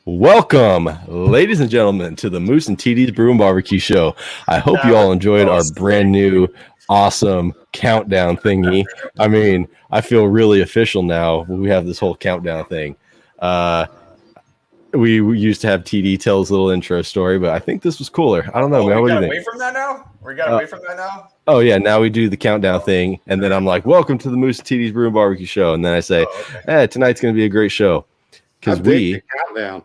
Welcome, ladies and gentlemen, to the Moose and TD's Brew and Barbecue Show. I hope you all enjoyed our brand new, awesome countdown thingy. I mean, I feel really official now. We have this whole countdown thing. We used to have TD tell his little intro story, but I think this was cooler. I don't know, man. What do you think? We got away from that now? Oh, yeah. Now we do the countdown thing, and then I'm like, welcome to the Moose and TD's Brew and Barbecue Show. And then I say, hey, tonight's going to be a great show. Because countdown.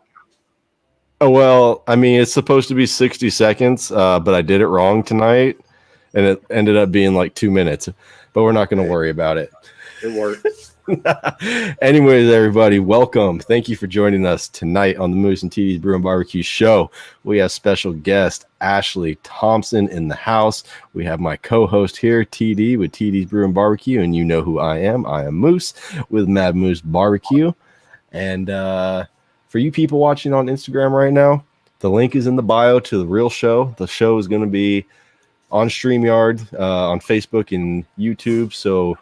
Oh, well, I mean, it's supposed to be 60 seconds, but I did it wrong tonight, and it ended up being like 2 minutes. But we're not going to worry about it. It worked. Anyways, everybody, welcome. Thank you for joining us tonight on the Moose and TD's Brew and Barbecue Show. We have special guest Ashley Thompson in the house. We have my co-host here, TD, with TD's Brew and Barbecue, and you know who I am. I am Moose with Mad Moose Barbecue. And for you people watching on Instagram right now, the link is in the bio to the real show. The show is going to be on StreamYard, on Facebook and YouTube. So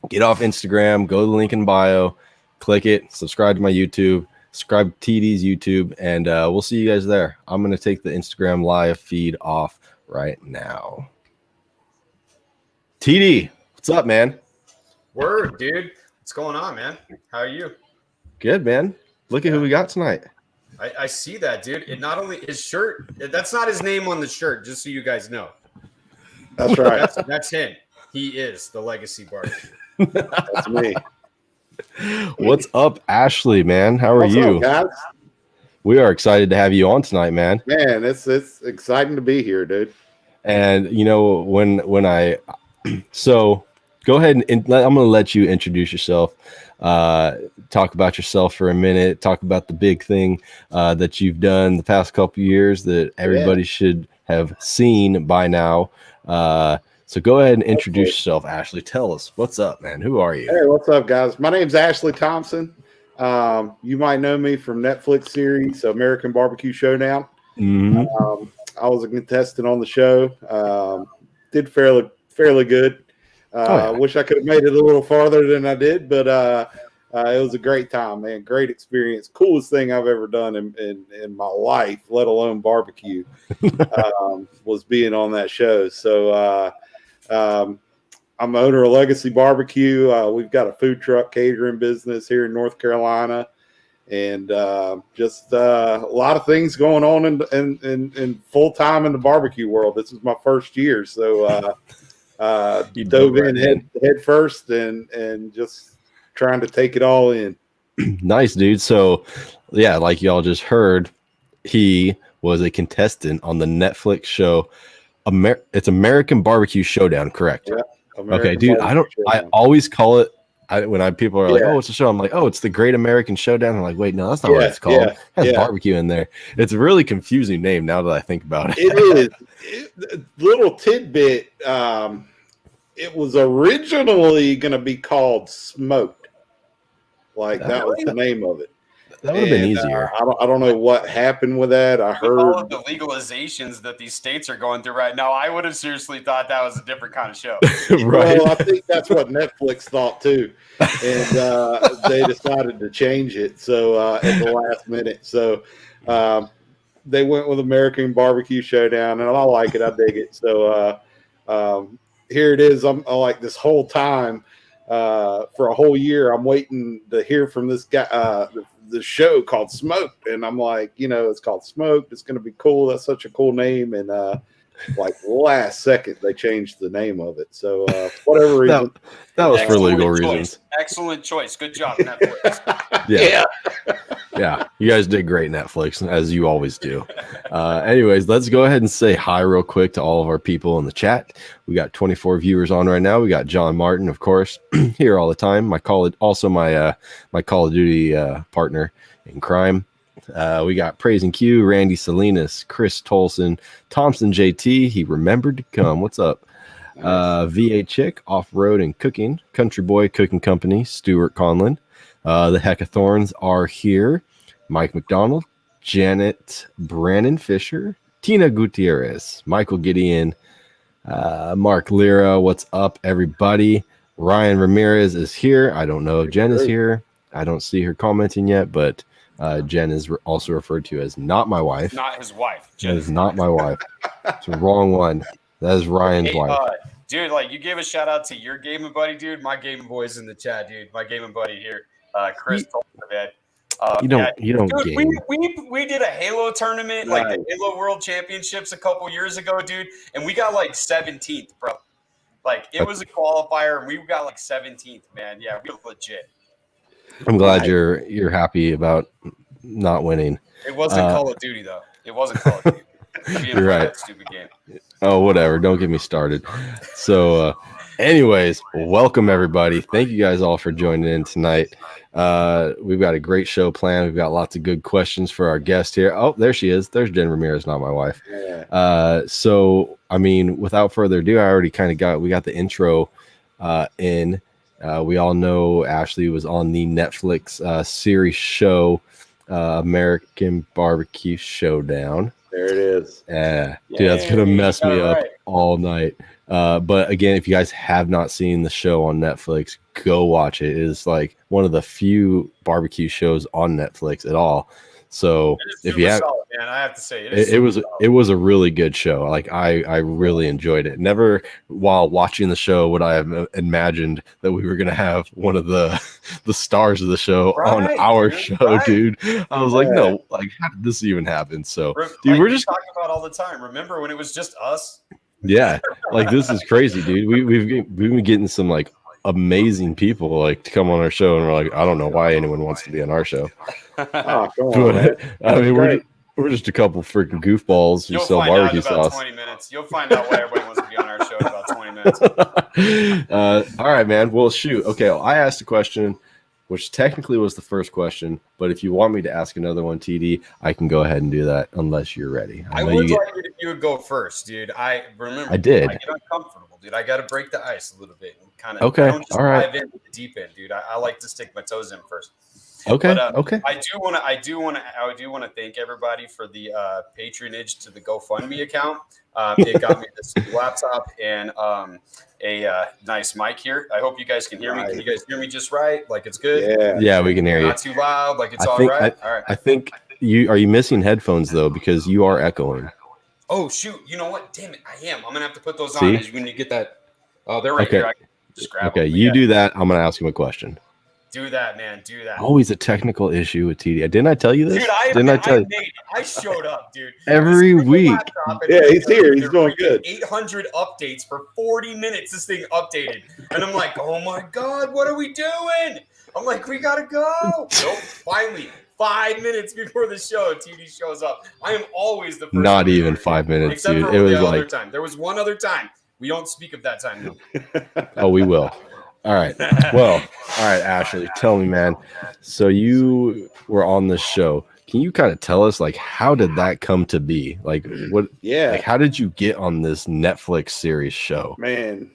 get off Instagram, go to the link in bio, click it, subscribe to my YouTube, subscribe to TD's YouTube, and we'll see you guys there. I'm going to take the Instagram live feed off right now. TD, what's up, man? Word, dude. What's going on, man? How are you? Good, man. Look at who we got tonight. I see that, dude. It not only his shirt, that's not his name on the shirt, just so you guys know. That's right. That's him. He is the legacy barbecue. That's me. What's up, Ashley, man? How are What's you? up, guys? We are excited to have you on tonight, man. Man, it's exciting to be here, dude. And you know, when I so go ahead and I'm going to let you introduce yourself. Talk about yourself for a minute. Talk about the big thing that you've done the past couple years that everybody should have seen by now. So go ahead and introduce yourself, Ashley. Tell us what's up, man. Who are you? Hey, what's up, guys? My name's Ashley Thompson. You might know me from Netflix series American BBQ Showdown. Mm-hmm. I was a contestant on the show. Did fairly good. I wish I could have made it a little farther than I did, but it was a great time, man. Great experience. Coolest thing I've ever done in my life, let alone barbecue, was being on that show. So I'm the owner of Legacy Barbecue. We've got a food truck catering business here in North Carolina, and just a lot of things going on in full time in the barbecue world. This is my first year, so dove in head first and just trying to take it all in. Nice, dude. So yeah, like y'all just heard, he was a contestant on the Netflix show. It's American BBQ Showdown, correct? Yeah. Okay, dude. I always call it when people are like, "Oh, it's a show." I'm like, "Oh, it's the Great American Showdown." I'm like, "Wait, no, that's not what it's called. It has barbecue in there." It's a really confusing name now that I think about it. It is. Little tidbit. It was originally going to be called Smoked. That was the name of it. That would have been easier. I don't know what happened with that. I heard all of the legalizations that these states are going through right now. I would have seriously thought that was a different kind of show. Right. Well, I think that's what Netflix thought too, and they decided to change it. So at the last minute, so they went with American BBQ Showdown, and I like it. I dig it. So here it is. I'm like this whole time for a whole year. I'm waiting to hear from this guy. The show called Smoked, and I'm like, it's called Smoked. It's going to be cool. That's such a cool name. And like last second, they changed the name of it. So whatever reason, that was for legal reasons. Excellent choice. Good job, Netflix. Yeah. You guys did great, Netflix, as you always do. Anyways, let's go ahead and say hi real quick to all of our people in the chat. We got 24 viewers on right now. We got John Martin, of course, here all the time. My Call of Duty partner in crime. We got Praising Q, Randy Salinas, Chris Tolson, Thompson JT. He remembered to come. What's up? VA Chick, Off-Road and Cooking, Country Boy Cooking Company, Stuart Conlon. The Heckathorns are here. Mike McDonald, Janet Brannon Fisher, Tina Gutierrez, Michael Gideon, Mark Lira. What's up, everybody? Ryan Ramirez is here. I don't know if Jen is here. I don't see her commenting yet, but Jen is also referred to as not my wife. Not his wife. Jen is not my wife. It's the wrong one. That is Ryan's wife. Dude, like you gave a shout out to your gaming buddy, dude. My gaming boy's in the chat, dude. My gaming buddy here, Chris. You don't dude, game. We did a Halo tournament, like the Halo World Championships a couple years ago, dude, and we got like 17th, bro. Like it was a qualifier, and we got like 17th, man. Yeah, we were legit. I'm glad you're happy about not winning. It wasn't Call of Duty though. It wasn't Call of Duty. You're right. That stupid game. Oh, whatever. Don't get me started. So, anyways, welcome everybody. Thank you guys all for joining in tonight. We've got a great show planned. We've got lots of good questions for our guest here. Oh, there she is. There's Jen Ramirez, not my wife. Yeah. So, I mean, without further ado, I already kind of we got the intro in. We all know Ashley was on the Netflix series show, American BBQ Showdown. There it is. Yeah, dude, that's gonna mess me up all night. But again, if you guys have not seen the show on Netflix, go watch it. It is like one of the few barbecue shows on Netflix at all. So if you have, solid, man, I have to say it was a really good show. Like I really enjoyed it. Never while watching the show would I have imagined that we were gonna have one of the stars of the show on our show, dude. I was like, no, like how did this even happen? So, dude, like we're just talking about all the time. Remember when it was just us? Yeah, like this is crazy, dude. We've been getting some like amazing people like to come on our show, and we're like, I don't know why anyone wants to be on our show. Oh, come on, man. I mean, we're just a couple freaking goofballs who sell barbecue sauce. 20 minutes. You'll find out why everybody wants to be on our show in about 20 minutes. All right, man. Well, shoot. Okay, well, I asked a question, which technically was the first question, but if you want me to ask another one, TD, I can go ahead and do that unless you're ready. I would like it if you would go first, dude. I remember. I did. I get uncomfortable, dude. I got to break the ice a little bit and kind of. Okay. Don't just all right. dive in the deep end, dude. I like to stick my toes in first. Okay. But, okay. I do want to thank everybody for the patronage to the GoFundMe account. It got me this laptop and a nice mic here. I hope you guys can hear me. Can you guys hear me just right? Like it's good. Yeah, we can hear you. Not too loud. Like it's all right. All right. I think you missing headphones though because you are echoing. Oh shoot! You know what? Damn it! I am. I'm gonna have to put those on when you get that. Oh, they're right here. I can just grab them. You do that. I'm gonna ask him a question. Do that, man. Do that. Always a technical issue with TD. Didn't I tell you this? Dude, I showed up, dude. Every week. Yeah, he's here. He's doing good. 800 updates for 40 minutes. This thing updated. And I'm like, oh my God, what are we doing? I'm like, we got to go. Nope. Finally, 5 minutes before the show, TD shows up. I am always the first. Not even 5 minutes, except dude. For it was the other like time. There was one other time. We don't speak of that time. No. Oh, we will. All right. Well, all right, Ashley, tell me, man. So you were on this show. Can you kind of tell us, like, how did that come to be? Like, what? Yeah. Like, how did you get on this Netflix series show? Man,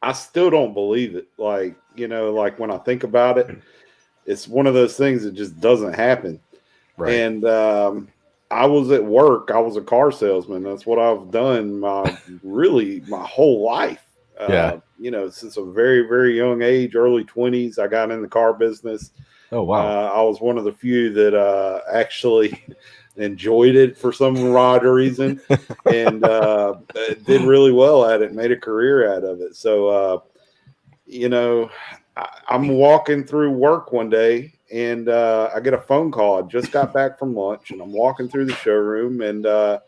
I still don't believe it. Like, like when I think about it, it's one of those things that just doesn't happen. Right. And I was at work. I was a car salesman. That's what I've done my whole life. Since a very, very young age, early 20s, I got in the car business. Oh, wow. I was one of the few that actually enjoyed it for some odd reason and did really well at it, made a career out of it. So, I'm walking through work one day and I get a phone call. I just got back from lunch and I'm walking through the showroom and I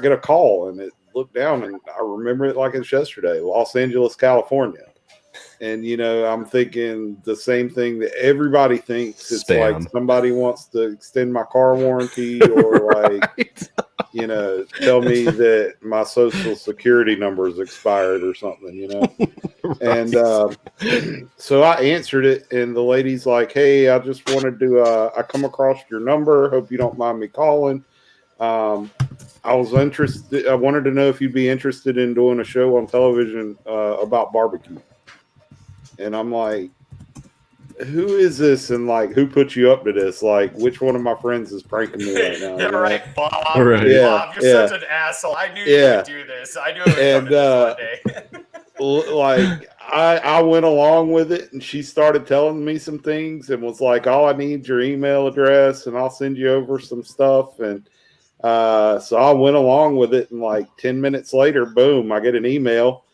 get a call and it looked down and I remember it like it's yesterday, Los Angeles, California. And, I'm thinking the same thing that everybody thinks. It's Spam. Like somebody wants to extend my car warranty or like, Right. Tell me that my social security number is expired or something, Right. And so I answered it and the lady's like, hey, I just wanted to, I come across your number. Hope you don't mind me calling. I was interested. I wanted to know if you'd be interested in doing a show on television about barbecue. And I'm like, who is this? And like, who put you up to this? Like, which one of my friends is pranking me right now? Yeah, right, Bob. Right. Bob, you're such an asshole. I knew you would do this. I knew it would come to this one day. Like, I went along with it, and she started telling me some things and was like, all I need is your email address and I'll send you over some stuff. And so I went along with it, and like 10 minutes later, boom, I get an email,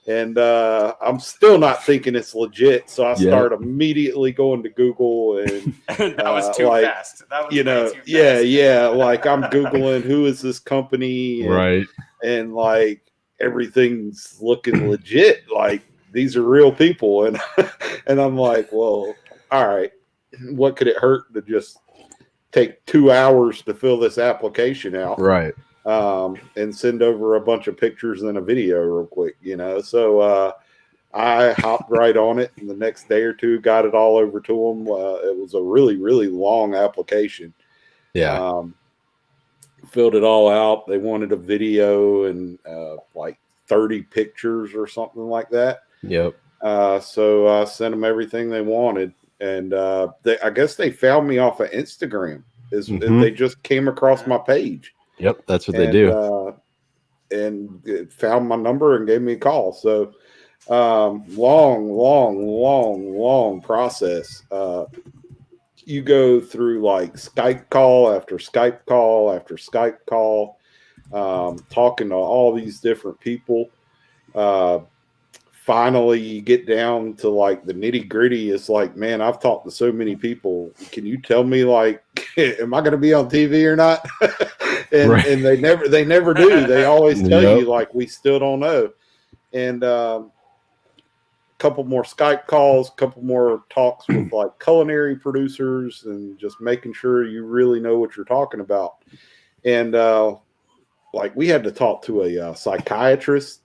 and I'm still not thinking it's legit. So I start immediately going to Google, and that was too fast. That was too fast. Yeah. Like I'm Googling who is this company, and, right. And like everything's looking legit. Like these are real people. And, and I'm like, well, all right, what could it hurt to just take 2 hours to fill this application out, right? And send over a bunch of pictures and a video real quick, So I hopped right on it, and the next day or two got it all over to them. It was a really, really long application. Yeah, filled it all out. They wanted a video and like 30 pictures or something like that. Yep. So I sent them everything they wanted. And I guess they found me off of Instagram. They just came across my page. Yep, that's what they do. And found my number and gave me a call. So long process. You go through like Skype call after Skype call after Skype call, talking to all these different people. Finally you get down to like the nitty gritty. It's like, man, I've talked to so many people. Can you tell me, like, am I going to be on TV or not? and they never do. They always tell you, like, we still don't know. And couple more Skype calls, couple more talks with like culinary producers, and just making sure you really know what you're talking about. And like we had to talk to a psychiatrist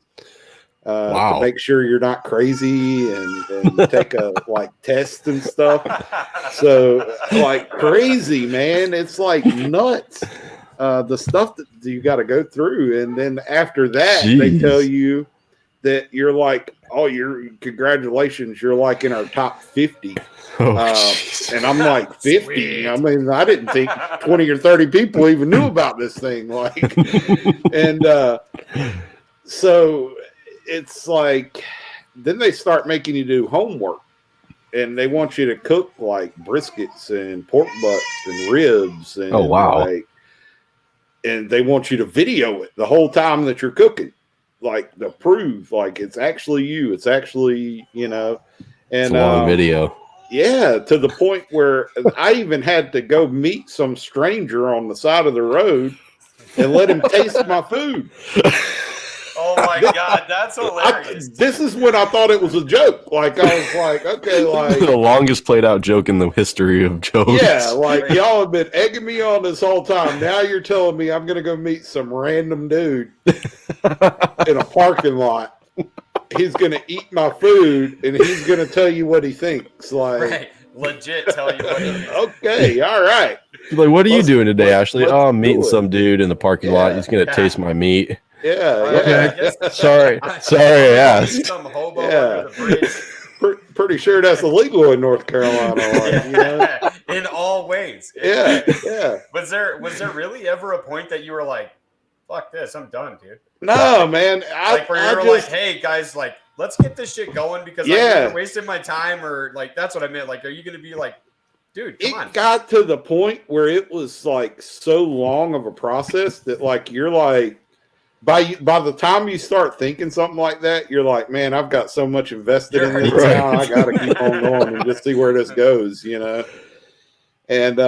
to make sure you're not crazy, and take a like test and stuff. So like crazy, man. It's like nuts. The stuff that you got to go through. And then after that, they tell you that you're like, oh, congratulations, you're like in our top 50. And I'm like, 50? Sweet. I mean, I didn't think 20 or 30 people even knew about this thing. Like, and so it's like, then they start making you do homework, and they want you to cook like briskets and pork butts and ribs. And and they want you to video it the whole time that you're cooking, like to prove like it's actually you. It's actually, and it's a long video. Yeah, to the point where I even had to go meet some stranger on the side of the road and let him taste my food. Oh my God, that's hilarious. This is when I thought it was a joke. Like, I was like, okay, like the longest played out joke in the history of jokes. Yeah, like y'all have been egging me on this whole time. Now you're telling me I'm gonna go meet some random dude in a parking lot. He's gonna eat my food, and he's gonna tell you what he thinks. Like, legit tell you what he thinks. Okay, all right. Like, what are you doing today, Ashley? Oh, I'm meeting some dude in the parking lot. He's gonna taste my meat. Yeah. Sorry, I asked. Some hobo under the bridge. Pretty sure that's illegal in North Carolina. Like, in all ways. Yeah. Was there really ever a point that you were like, fuck this, I'm done, dude? No, man. Like, hey guys, like, let's get this shit going, because I'm wasting my time, or like, that's what I meant. Like, are you gonna be like, dude, come on? It got to the point where it was like so long of a process that like you're like, by the time you start thinking something like that, you're like, man, I've got so much invested in this now. I got to keep on going and just see where this goes, And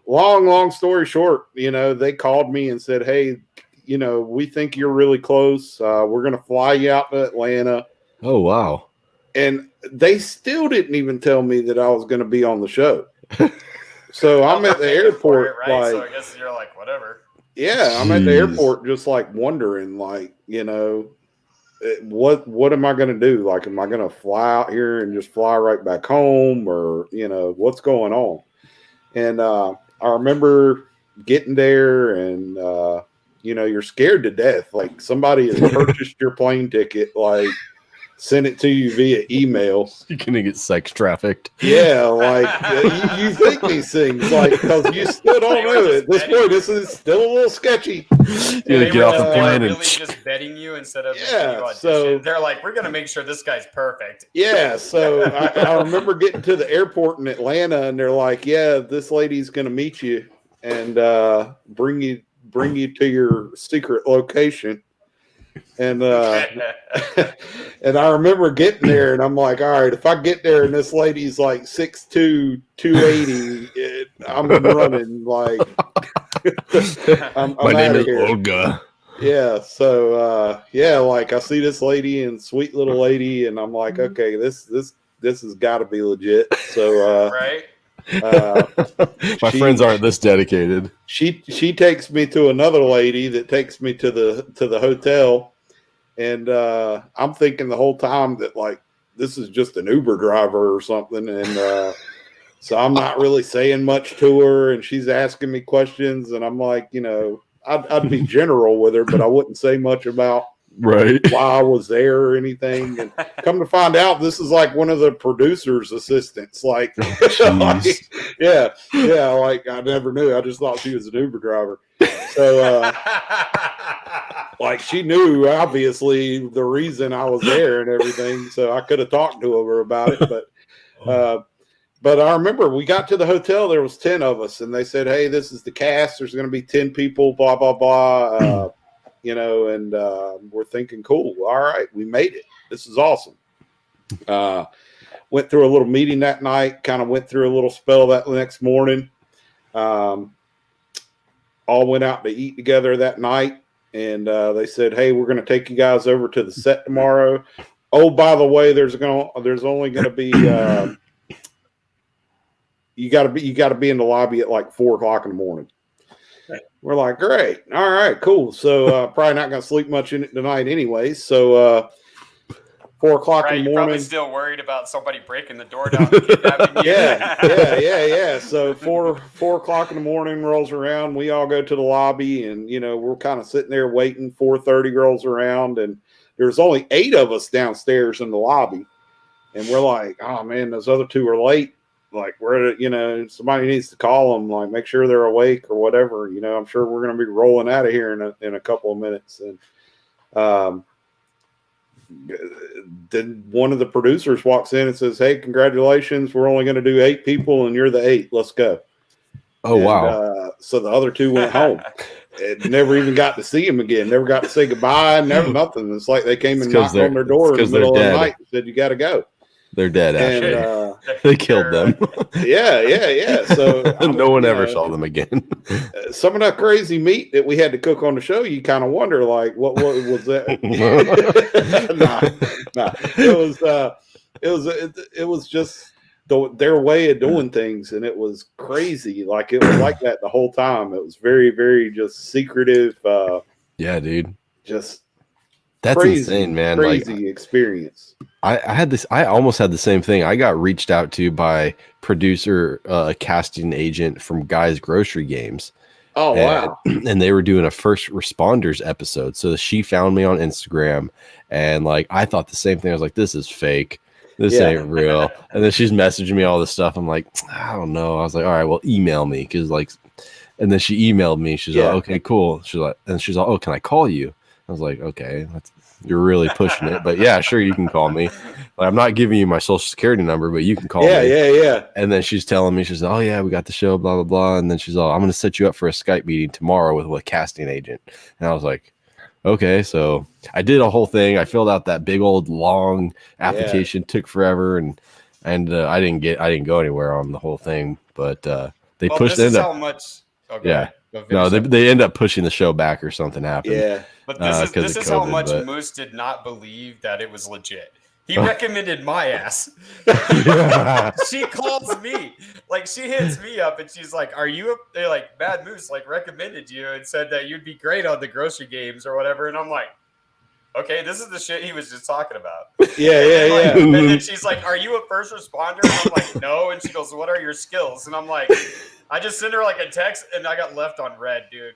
long story short, they called me and said, hey, we think you're really close. We're going to fly you out to Atlanta. Oh, wow. And they still didn't even tell me that I was going to be on the show. So I'm at the airport. Like, so I guess you're like, whatever. Yeah, I'm at the airport just like wondering, like, what am I going to do? Like, am I going to fly out here and just fly right back home, or, what's going on? And I remember getting there, and, you're scared to death. Like, somebody has purchased your plane ticket. Like, send it to you via email. You're gonna get sex trafficked. Yeah, like you think these things, like, because you still don't know at this point. This is still a little sketchy. You're gonna get off the plane really and just betting you instead of Yeah, making you audition. so- They're like, we're gonna make sure this guy's perfect. Yeah, so I remember getting to the airport in Atlanta, and they're like, "Yeah, this lady's going to meet you and bring you to your secret location." And and I remember getting there, and I'm like, "All right, if I get there and this lady's like 6'2", 280, I'm running like I'm my name outta is here." Olga. Yeah, so like I see this lady and sweet little lady, and I'm like, okay, this has got to be legit. So right. My friends aren't this dedicated. She takes me to another lady that takes me to the hotel, and I'm thinking the whole time that like this is just an Uber driver or something, and so I'm not really saying much to her, and she's asking me questions, and I'm like, I'd be general with her, but I wouldn't say much about Right. why I was there or anything. And come to find out, this is like one of the producer's assistants. Like, yeah, like I never knew. I just thought she was an Uber driver. So, like, she knew obviously the reason I was there and everything. So I could have talked to her about it, but I remember we got to the hotel, there was 10 of us, and they said, "Hey, this is the cast. There's going to be 10 people, blah, blah, blah." And we're thinking, cool. All right, we made it. This is awesome. Went through a little meeting that night, kind of went through a little spell that next morning. All went out to eat together that night, and they said, "Hey, we're going to take you guys over to the set tomorrow. Oh, by the way, there's only going to be you got to be in the lobby at like 4:00 in the morning." We're like, great. All right, cool. So probably not going to sleep much in it tonight anyway. So 4:00 in the You're probably morning. still worried about somebody breaking the door down and kidnapping you. Yeah. So 4:00 in the morning rolls around. We all go to the lobby, and we're kind of sitting there waiting. 4:30 rolls around, and there's only 8 of us downstairs in the lobby, and we're like, oh man, those other 2 are late. Like, somebody needs to call them, like, make sure they're awake or whatever. I'm sure we're going to be rolling out of here in a couple of minutes. And then one of the producers walks in and says, "Hey, congratulations. We're only going to do 8 people, and you're the 8. Let's go." Oh, wow. So the other 2 went home. And never even got to see him again. Never got to say goodbye. Never nothing. It's like they came and knocked on their door in the middle of the night and said, "You got to go." They're dead, Ashley. And, they killed them. Yeah. So no one ever saw them again. Some of that crazy meat that we had to cook on the show, you kind of wonder, like, what was that? Nah. It was just their way of doing things, and it was crazy. Like, it was like that the whole time. It was very, very just secretive. Yeah, dude. Just that's crazy, insane, man. Crazy experience. I almost had this same thing. I got reached out to by producer, a casting agent from Guy's Grocery Games. Oh, wow. And they were doing a first responders episode. So she found me on Instagram, and like, I thought the same thing. I was like, this is fake. This ain't real. And then she's messaging me all this stuff. I'm like, I don't know. I was like, all right, well, email me. And then she emailed me. She's like, okay, cool. She's like, oh, can I call you? I was like, okay, you're really pushing it, but yeah, sure, you can call me. Like, I'm not giving you my social security number, but you can call me. Yeah. And then she's telling me, she's like, oh yeah, we got the show, blah, blah, blah. And then she's all, I'm going to set you up for a Skype meeting tomorrow with a casting agent. And I was like, okay. So I did a whole thing. I filled out that big old long application, took forever. And I didn't go anywhere on the whole thing, but they pushed it. How much? Okay. Yeah. No, they end up pushing the show back or something happened. Yeah. But this is how much Moose did not believe that it was legit. He recommended my ass. She calls me. Like, she hits me up and she's like, they're like, Bad Moose like recommended you and said that you'd be great on the Grocery Games or whatever. And I'm like, okay, this is the shit he was just talking about. Yeah. And then she's like, are you a first responder? And I'm like, no. And she goes, what are your skills? And I'm like, I just sent her like a text and I got left on red, dude.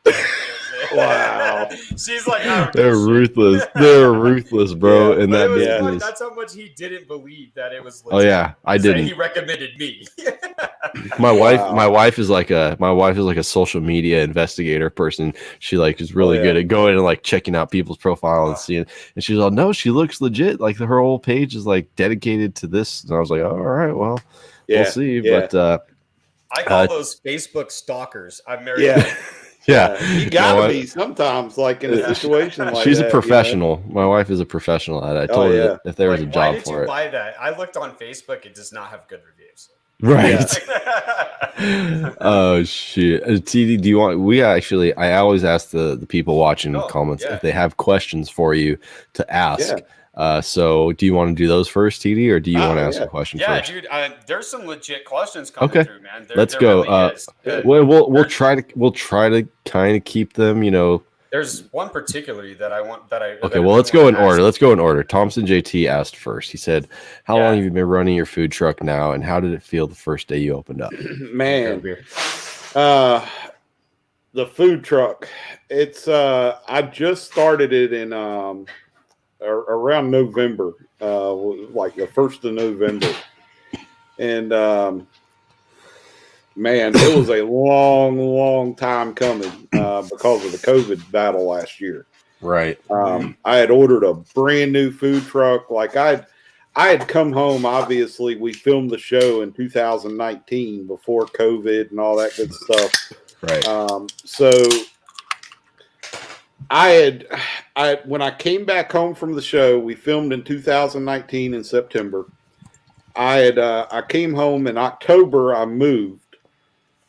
Wow. She's like, oh, They're ruthless. They're ruthless, bro. Yeah, in but that it was business. funny. That's how much he didn't believe that it was legit. Oh yeah, I didn't. He recommended me. My wife is like a social media investigator person. She like is really good at going and like checking out people's profile and seeing. And she's like, no, she looks legit. Like her whole page is like dedicated to this. And I was like, all right, well, we'll see. Yeah. But I call those Facebook stalkers. I'm married. Yeah, you gotta be sometimes, like in a situation like she's that, a professional. You know? My wife is a professional at it. I told her if there was a job for it. Why did you buy that? I looked on Facebook. It does not have good reviews. Right. Oh shit. TD, do you want? I always ask the people watching in the comments if they have questions for you to ask. So do you want to do those first, TD, or do you want to ask a question first? Dude, there's some legit questions coming through, man. Let's go. Really we'll try to kind of keep them, you know. There's one particularly that I want Okay, well, let's go in order. Let's go in order. Thompson JT asked first. He said, how long have you been running your food truck now, and how did it feel the first day you opened up? Man, the food truck, it's I just started it in around November, like the 1st of November. And man, it was a long time coming because of the COVID battle last year. Right. I had ordered a brand new food truck. Like I had come home. Obviously, we filmed the show in 2019 before COVID and all that good stuff. Right. So when I came back home from the show, we filmed in 2019 in September. I came home in October. I moved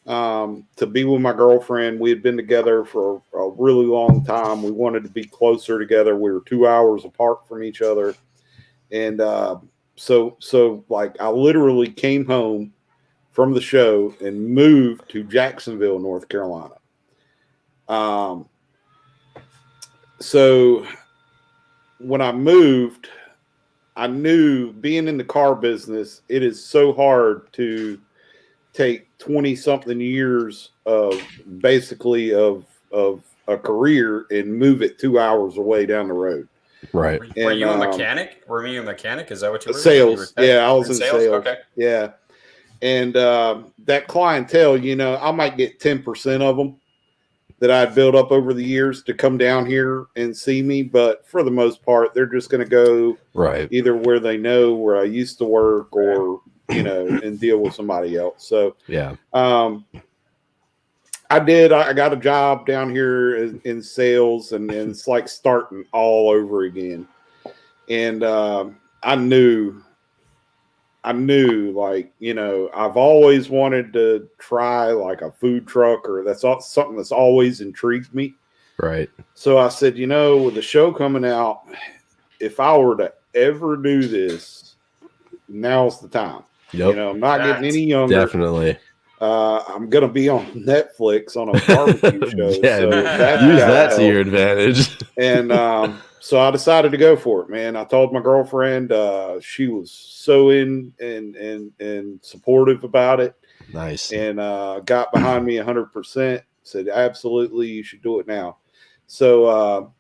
to be with my girlfriend. We had been together for a really long time. We wanted to be closer together. We were 2 hours apart from each other. And so like I literally came home from the show and moved to Jacksonville, North Carolina. So when I moved, I knew being in the car business, it is so hard to take 20-something years of basically of a career and move it 2 hours away down the road. Right. Were you a mechanic? Were you a mechanic? Is that what you were? Sales. I was in sales. Okay. Yeah. And that clientele, you know, I might get 10% of them that I'd built up over the years to come down here and see me. But for the most part, they're just going to go either where they know where I used to work or, you know, and deal with somebody else. So, I got a job down here in sales, and it's like starting all over again. And I knew, like, you know, I've always wanted to try like a food truck, or that's something that's always intrigued me. Right. So I said, you know, with the show coming out, if I were to ever do this, now's the time. Yep. You know, I'm not getting any younger. Definitely. I'm going to be on Netflix on a barbecue show. Yeah, so use that to your advantage. And so I decided to go for it, man. I told my girlfriend, she was so in and supportive about it. Nice. And got behind me 100%. Said, absolutely, you should do it now. So,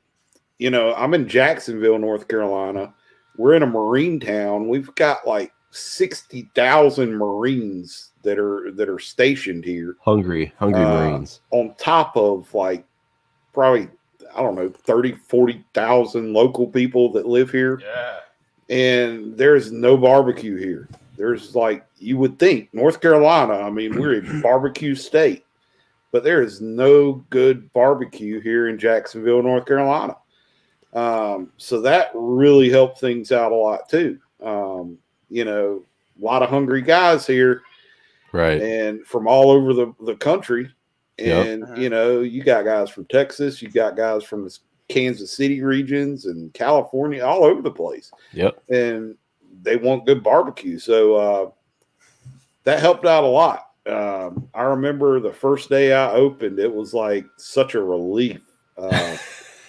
you know, I'm in Jacksonville, North Carolina. We're in a Marine town. We've got like 60,000 Marines that are stationed here. Hungry Marines. On top of like probably, I don't know, 40,000 local people that live here. Yeah. And there's no barbecue here. There's like, you would think North Carolina, I mean, we're a barbecue state, but there is no good barbecue here in Jacksonville, North Carolina. So that really helped things out a lot too. You know, a lot of hungry guys here. Right. And from all over the country. And, you know, you got guys from Texas, you got guys from the Kansas City regions and California, all over the place. Yep. And they want good barbecue. So that helped out a lot. I remember the first day I opened, it was like such a relief.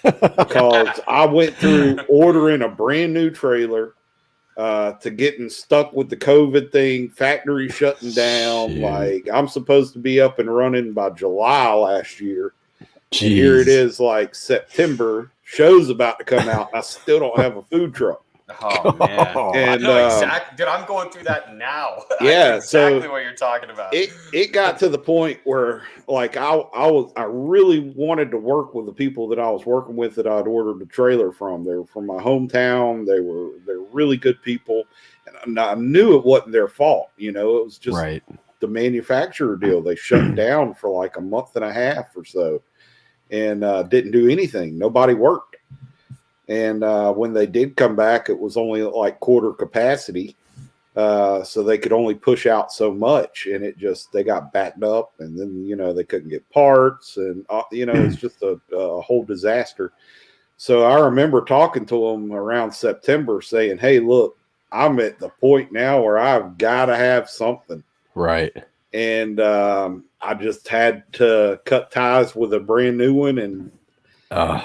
because I went through ordering a brand new trailer to getting stuck with the COVID thing, factory shutting down. Shoot. Like I'm supposed to be up and running by July last year. Jeez. And here it is, like September. Show's about to come out. I still don't have a food truck. Oh man! And, I know exactly, dude. I'm going through that now. Yeah, I know exactly so what you're talking about. It got to the point where, like, I really wanted to work with the people that I was working with that I'd ordered the trailer from. They were from my hometown. They're really good people, and I knew it wasn't their fault. You know, it was just the manufacturer deal. They shut down for like a month and a half or so, and didn't do anything. Nobody worked. And when they did come back, it was only like quarter capacity. So they could only push out so much. And they got backed up. And then, you know, they couldn't get parts. And, you know, it's just a whole disaster. So I remember talking to them around September saying, hey, look, I'm at the point now where I've got to have something. Right. And I just had to cut ties with a brand new one and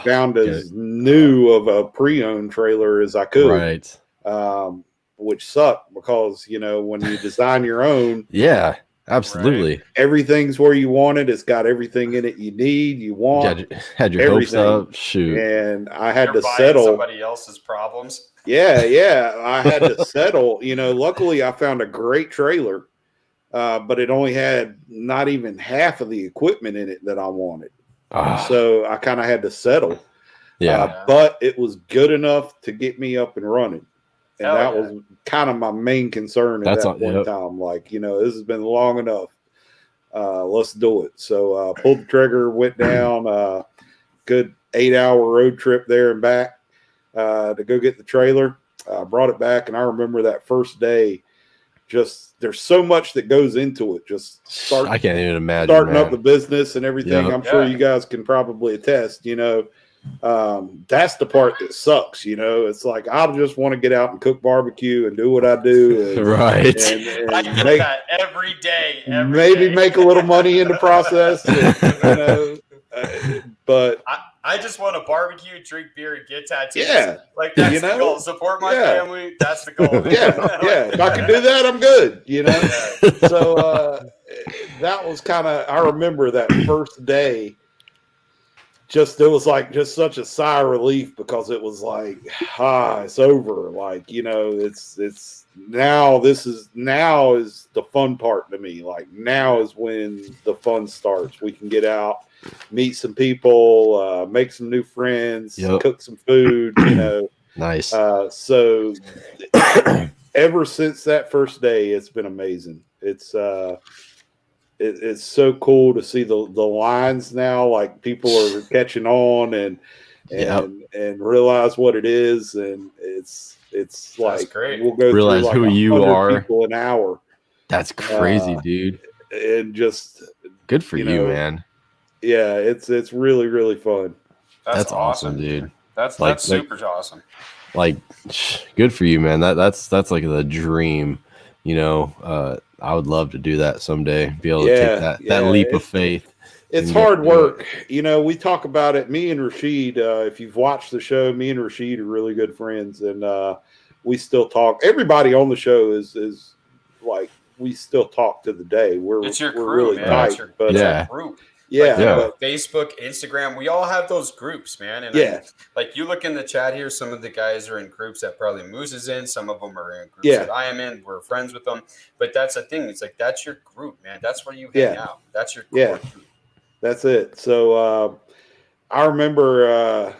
found as new of a pre-owned trailer as I could, right? Which sucked because, you know, when you design your own, yeah, absolutely, everything's where you want it. It's got everything in it you need, you want. Had your hopes up, shoot, and I had to settle somebody else's problems. Yeah, I had to settle. You know, luckily I found a great trailer, but it only had not even half of the equipment in it that I wanted. So I kind of had to settle. Yeah. But it was good enough to get me up and running. And that was kind of my main concern at that point in time. Like, you know, this has been long enough. Let's do it. So pulled the trigger, went down, good 8-hour road trip there and back to go get the trailer. Brought it back. And I remember that first day, just there's so much that goes into it. I can't even imagine starting up the business and everything. Yep. I'm sure you guys can probably attest, you know, that's the part that sucks. You know, it's like, I just want to get out and cook barbecue and do what I do. And, right. And I get that every day. Make a little money in the process. And, you know, but I just want to barbecue, drink beer, and get tattoos. Yeah. Like, that's the goal. Support my family. That's the goal. Yeah. If I can do that, I'm good, you know? So that was kind of, I remember that first day, it was like just such a sigh of relief because it was like, it's over. Like, you know, it's now is the fun part to me. Like, now is when the fun starts. We can get out, meet some people, make some new friends, cook some food, you know. Nice. So ever since that first day, it's been amazing. It's so cool to see the lines now. Like, people are catching on and realize what it is, and it's like great. We'll go realize through like who you are. People an hour. That's crazy, dude. And just good for you, man. Yeah, it's really, really fun. That's awesome, dude. That's super awesome. Like, good for you, man. That's like the dream. You know, I would love to do that someday. Be able to take that leap of faith. It's hard work. You know, we talk about it. Me and Rashid, if you've watched the show, me and Rashid are really good friends, and we still talk. Everybody on the show is like, we still talk to the day. It's your crew, really man. tight. It's your group. Yeah, but Facebook, Instagram, we all have those groups, man. And like, you look in the chat here, some of the guys are in groups that probably Moose is in. Some of them are in groups that I am in. We're friends with them. But that's the thing. It's like, that's your group, man. That's where you hang out. That's your core group. That's it. So I remember,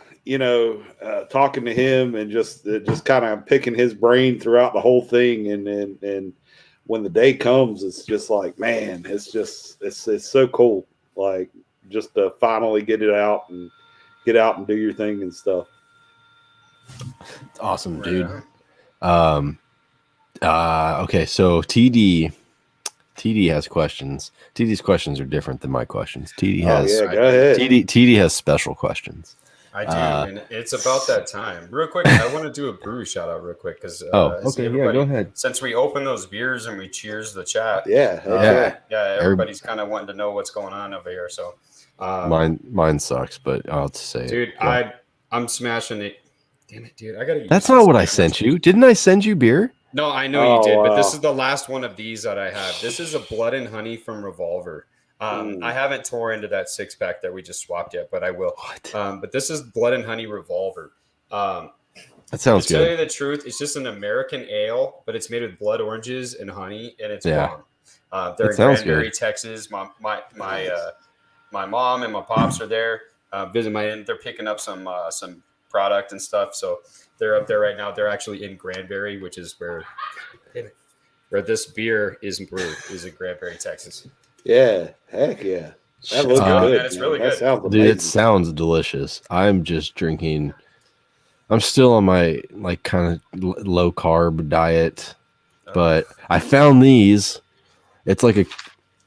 talking to him and just kind of picking his brain throughout the whole thing. And when the day comes, it's just like, man, it's so cool. Like, just to finally get out and do your thing and stuff. It's awesome, dude. Okay, so TD has questions. TD's questions are different than my questions. TD has go ahead. TD has special questions. I do, and it's about that time. Real quick, I want to do a brew shout out real quick because go ahead. Since we open those beers and we cheers the chat, everybody's kind of wanting to know what's going on over here. So mine sucks, but I'll say, dude, I'm smashing it. Damn it, dude! I gotta. That's not what I sent you. Didn't I send you beer? No, I know you did, but this wow. is the last one of these that I have. This is a Blood and Honey from Revolver. I haven't tore into that 6-pack that we just swapped yet, but I will. What? But this is Blood and Honey Revolver. That sounds to tell you good. the truth, it's just an American ale, but it's made with blood oranges and honey, and it's Yeah. bomb. They're in Granbury, Texas. My mom and my pops are there visiting they're picking up some product and stuff. So they're up there right now. They're actually in Granbury, which is where this beer is brewed, is in Granbury, Texas. Yeah, heck yeah. That looks good, good. man. It's really good. Sounds Dude, amazing. it sounds delicious. I'm just drinking. I'm still on my like kind of low carb diet, but I found these. It's like a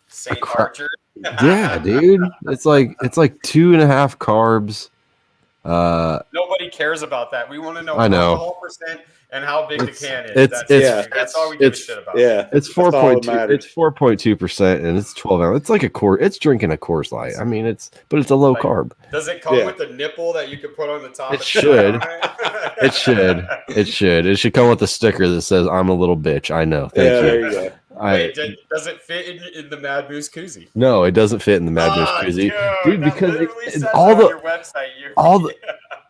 Saint Archer. yeah, dude. It's like 2.5 carbs. Nobody cares about that. We want to know I know. alcohol percent and how big the can is. That's all we give a shit about. Yeah, It's 4.2. It's 4.2%, and it's 12 ounce. It's like a Coors. It's drinking a Coors Light. I mean, it's a low carb. Does it come with a nipple that you can put on the top? It should. It should. It should. It should come with a sticker that says "I'm a little bitch." I know. Thank you. There you go. Wait, does it fit in the Mad Moose koozie? No, it doesn't fit in the Mad Moose koozie, dude. Because it's all on the your website.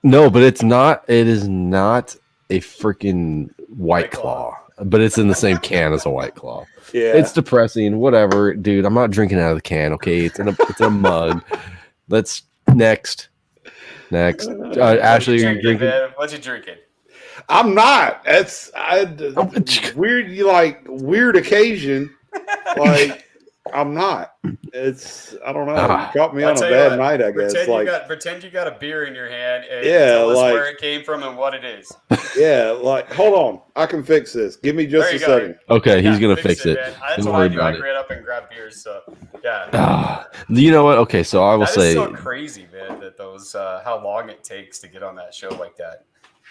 no, but it's not. It is not a freaking White Claw, but it's in the same can as a White Claw. Yeah, It's depressing. Whatever, dude. I'm not drinking out of the can. Okay, it's in a mug. Let's next. Ashley, are you drinking? Man? What you drinking? I'm not. That's weird. You like weird occasion. Like I'm not. I don't know. You caught me on a bad night, I guess. Pretend you got a beer in your hand and Yeah, tell us like- where it came from and what it is. Yeah, like hold on. I can fix this. Give me just a second. Okay, he's gonna fix it. Man. That's Don't what worry I do. about I it. get up and grab beers. So yeah. You know what? Okay, so I will That is say so crazy, man. That those how long it takes to get on that show like that.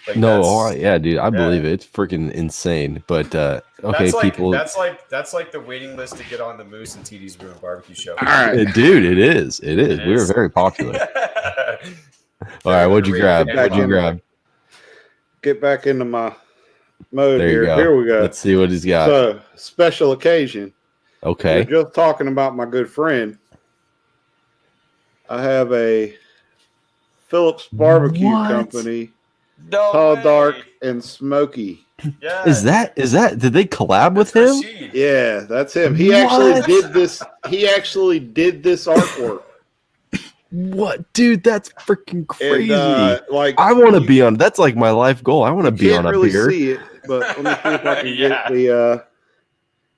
Like no. that's- All right, yeah, dude. I believe it. It's freaking insane. But okay, that's like, people. That's like the waiting list to get on the Moose and TD's Brew BBQ show. All right. Dude, it is. It is. We were very popular. All right, what'd you grab? Get back into my mode There you here. go. Here we go. Let's see what he's got. So special occasion. Okay. We're just talking about my good friend. I have a Phillips Barbecue What? Company, No Tall, way. Dark, and Smoky. Yeah. Is that? Did they collab with That's him? Rashid. Yeah, that's him. He actually What? did this. He actually did this artwork. What, dude? That's freaking crazy. And, like I want to be on. That's like my life goal. I want to be can't on a really beer. see it, but let me see if I can Yeah. get the.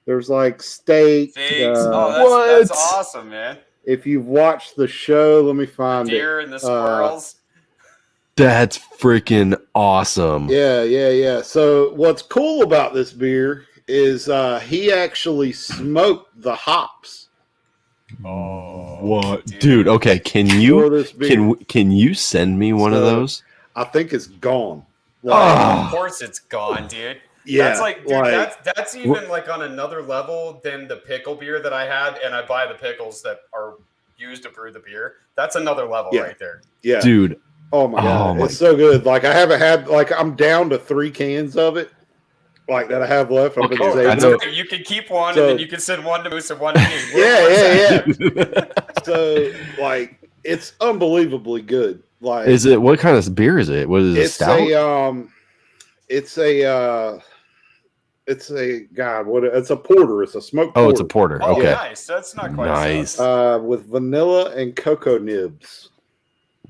There's like steak. Thanks. That's awesome, man. If you've watched the show, let me find Deer it. and the squirrels. That's freaking awesome. Yeah. So what's cool about this beer is he actually smoked the hops Oh, What, dude? Okay, can for you this beer. can you send me one of those? I think it's gone. Oh. Of course it's gone, dude. Yeah, That's like, dude, that's even like on another level than the pickle beer that I had, and I buy the pickles that are used to brew the beer. That's another level right there. yeah, Dude, Oh my god, my- it's so good. Like I haven't had, like I'm down to 3 cans of it, like that I have left. I've been Okay, able That's to- okay. You can keep one, So- and then you can send one to Moose and one to me. Yeah. So like it's unbelievably good. Like is it what kind of beer is it? What is it? it's Stout? it's a god. What it's a porter. It's a smoked. Oh, it's a porter. porter. Oh, Okay. nice. That's not quite Nice. With vanilla and cocoa nibs.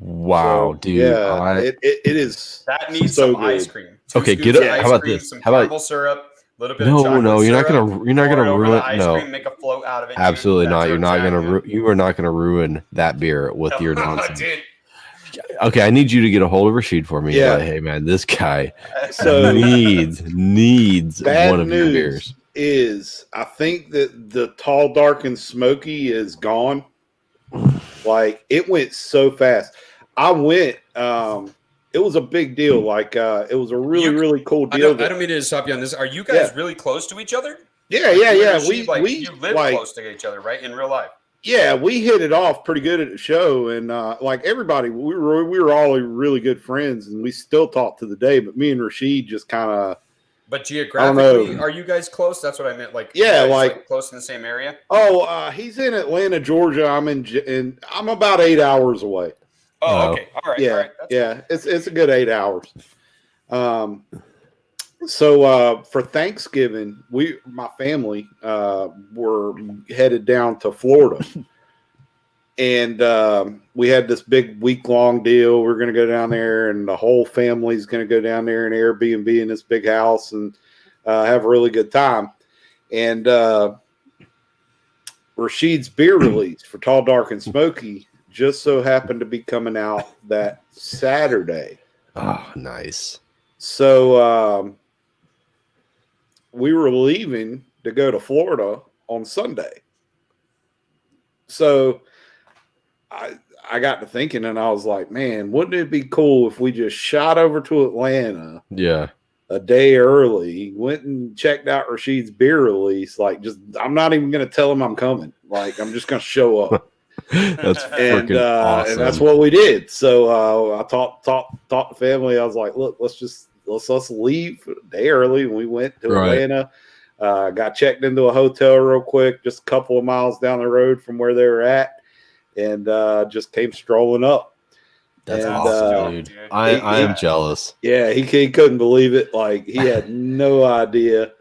Wow, So, dude. Yeah, it is. That needs so some good. ice cream. 2 Okay, scoops get of it. ice How about cream, this? Some How about- caramel syrup, a little bit of chocolate No, you're not syrup, gonna pour it over ruin. the ice No, cream, make a float out of it. dude. absolutely That's not. what You're I'm not saying, gonna. dude. You are not gonna ruin that beer with your nonsense. Dude, Okay, I need you to get a hold of Rashid for me. Yeah. Like, hey man, this guy So needs bad one of your news beers. is I think that the tall, dark, and smoky is gone. Like it went so fast. I went. It was a big deal. Like it was a really cool I deal. don't mean to stop you on this. Are you guys Yeah. really close to each other? Yeah. You and We Rashid, like, we you live like close to each other, right? In real life. Yeah, we hit it off pretty good at the show, and like everybody, we were all really good friends, and we still talk to the day. But me and Rashid just kind of. But geographically, are you guys close? That's what I meant. Like, yeah, you guys, like close in the same area. Oh, he's in Atlanta, Georgia. I'm about 8 hours away. Oh, okay, all right, yeah, all right. That's it's a good 8 hours. So for Thanksgiving, my family were headed down to Florida, and we had this big week-long deal. We're going to go down there, and the whole family's going to go down there and Airbnb in this big house and have a really good time. And Rashid's beer release for Tall, Dark, and Smoky just so happened to be coming out that Saturday. Oh, nice. So we were leaving to go to Florida on Sunday. So I got to thinking, and I was like, man, wouldn't it be cool if we just shot over to Atlanta? Yeah. A day early, went and checked out Rashid's beer release. Like, just I'm not even going to tell him I'm coming. Like, I'm just going to show up. That's freaking awesome. And that's what we did. So I talked to family. I was like, look, let's leave a day early. And we went to Atlanta. Got checked into a hotel real quick, just a couple of miles down the road from where they were at, and just came strolling up. That's awesome, dude. I am jealous. Yeah, he couldn't believe it. Like, he had no idea.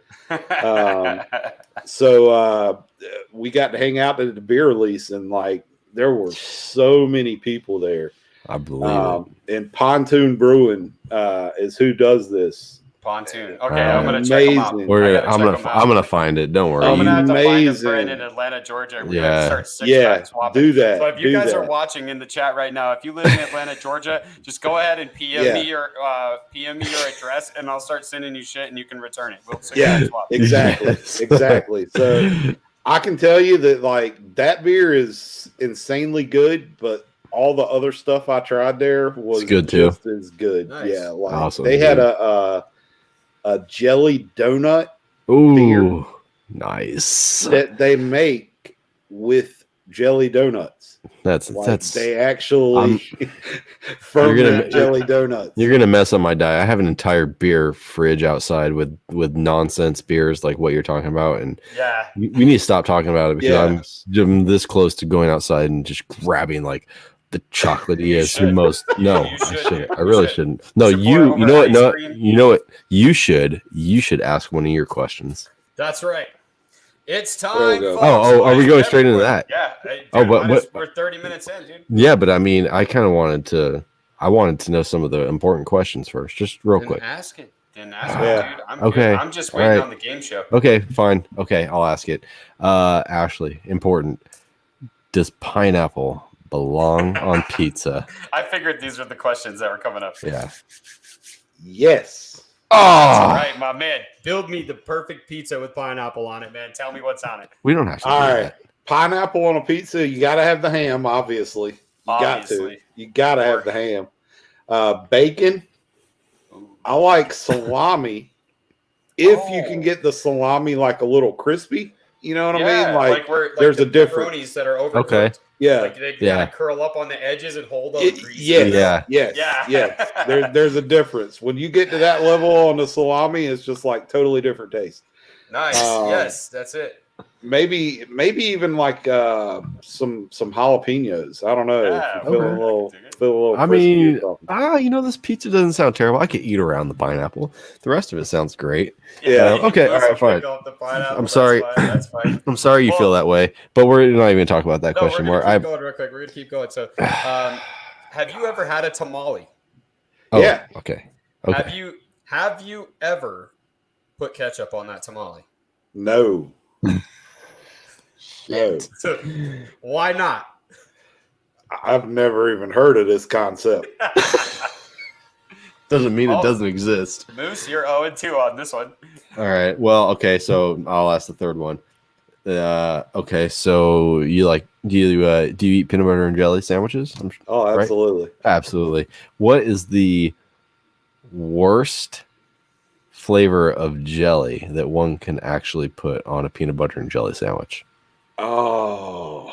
So we got to hang out at the beer release, and like there were so many people there. I believe it. And Pontoon Brewing is who does this. Pontoon. Okay, I'm gonna check them out. I'm gonna find it. Don't worry. I'm gonna have to find a friend in Atlanta, Georgia. We're gonna start swapping. Do that. So if you guys are watching in the chat right now, if you live in Atlanta, Georgia, just go ahead and PM me your address, and I'll start sending you shit, and you can return it. We'll exactly, exactly. So I can tell you that like that beer is insanely good, but all the other stuff I tried there was good just too. as good. Nice. Yeah, like awesome, they had a jelly donut beer. Nice. That they make with jelly donuts. That's they actually ferment jelly donuts. You're gonna mess up my diet. I have an entire beer fridge outside with nonsense beers like what you're talking about, and we need to stop talking about it because I'm this close to going outside and just grabbing like the chocolatiest most. No, I shouldn't. I really shouldn't. No, you know what? No, you know what? You should ask one of your questions. That's right. It's time. Are we going straight into that? Yeah. Dude, we're 30 minutes in, dude. Yeah, but I mean, I kind of wanted to know some of the important questions first, just real quick. Ask it. Then ask it, dude. I'm okay. Good. I'm just waiting on the game show. Okay, fine. Okay, I'll ask it. Ashley, important. Does pineapple belong on pizza? I figured these were the questions that were coming up. Yeah. Yes. Oh, all right, my man. Build me the perfect pizza with pineapple on it, man. Tell me what's on it. We don't have to. All right. Pineapple on a pizza, you got to have the ham, obviously. You got to have the ham. Bacon. I like salami. If you can get the salami like a little crispy, you know what I mean? Like there's a difference. That are overcooked. Okay. Yeah. Like they kind of curl up on the edges and hold on. Yes. There's a difference. When you get to that level on the salami, it's just like totally different taste. Nice. Yes, that's it. Maybe even like some jalapenos. I don't know. Yeah, feel a little. I mean, this pizza doesn't sound terrible. I could eat around the pineapple. The rest of it sounds great. Yeah. Okay. All right. Fine. I'm sorry. That's fine. I'm sorry you feel that way, but we're not even going to talk about that question more. We're going real quick. We're going to keep going. So, have you ever had a tamale? Oh, yeah. Okay. Have you ever put ketchup on that tamale? No. No. So, why not? I've never even heard of this concept. Doesn't mean it doesn't exist. Moose, you're 0-2 on this one. All right. Well, okay. So I'll ask the third one. Okay. So do you eat peanut butter and jelly sandwiches? Oh, absolutely. Right? Absolutely. What is the worst flavor of jelly that one can actually put on a peanut butter and jelly sandwich? Oh,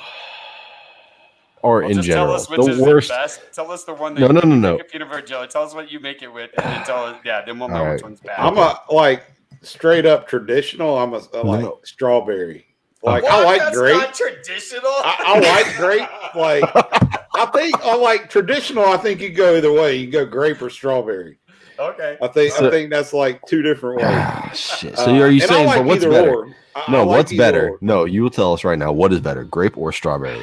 or Well, in just general. tell us which The is worst. the best. Tell us the one that No, no, no, you no. make a peanut butter jelly. Tell us what you make it with, and then tell us. Yeah, then we'll know All which right. one's bad. I'm a like straight up traditional. I'm a like No. strawberry. Like What? I like That's grape. not traditional. I like grape. Like I think I like traditional. I think you go either way. You go grape or strawberry. Okay. I think that's like two different ways. Ah, shit. So are you And I saying, like but what's either better? or. I No, like what's either better? or. No, you will tell us right now. What is better, grape or strawberry?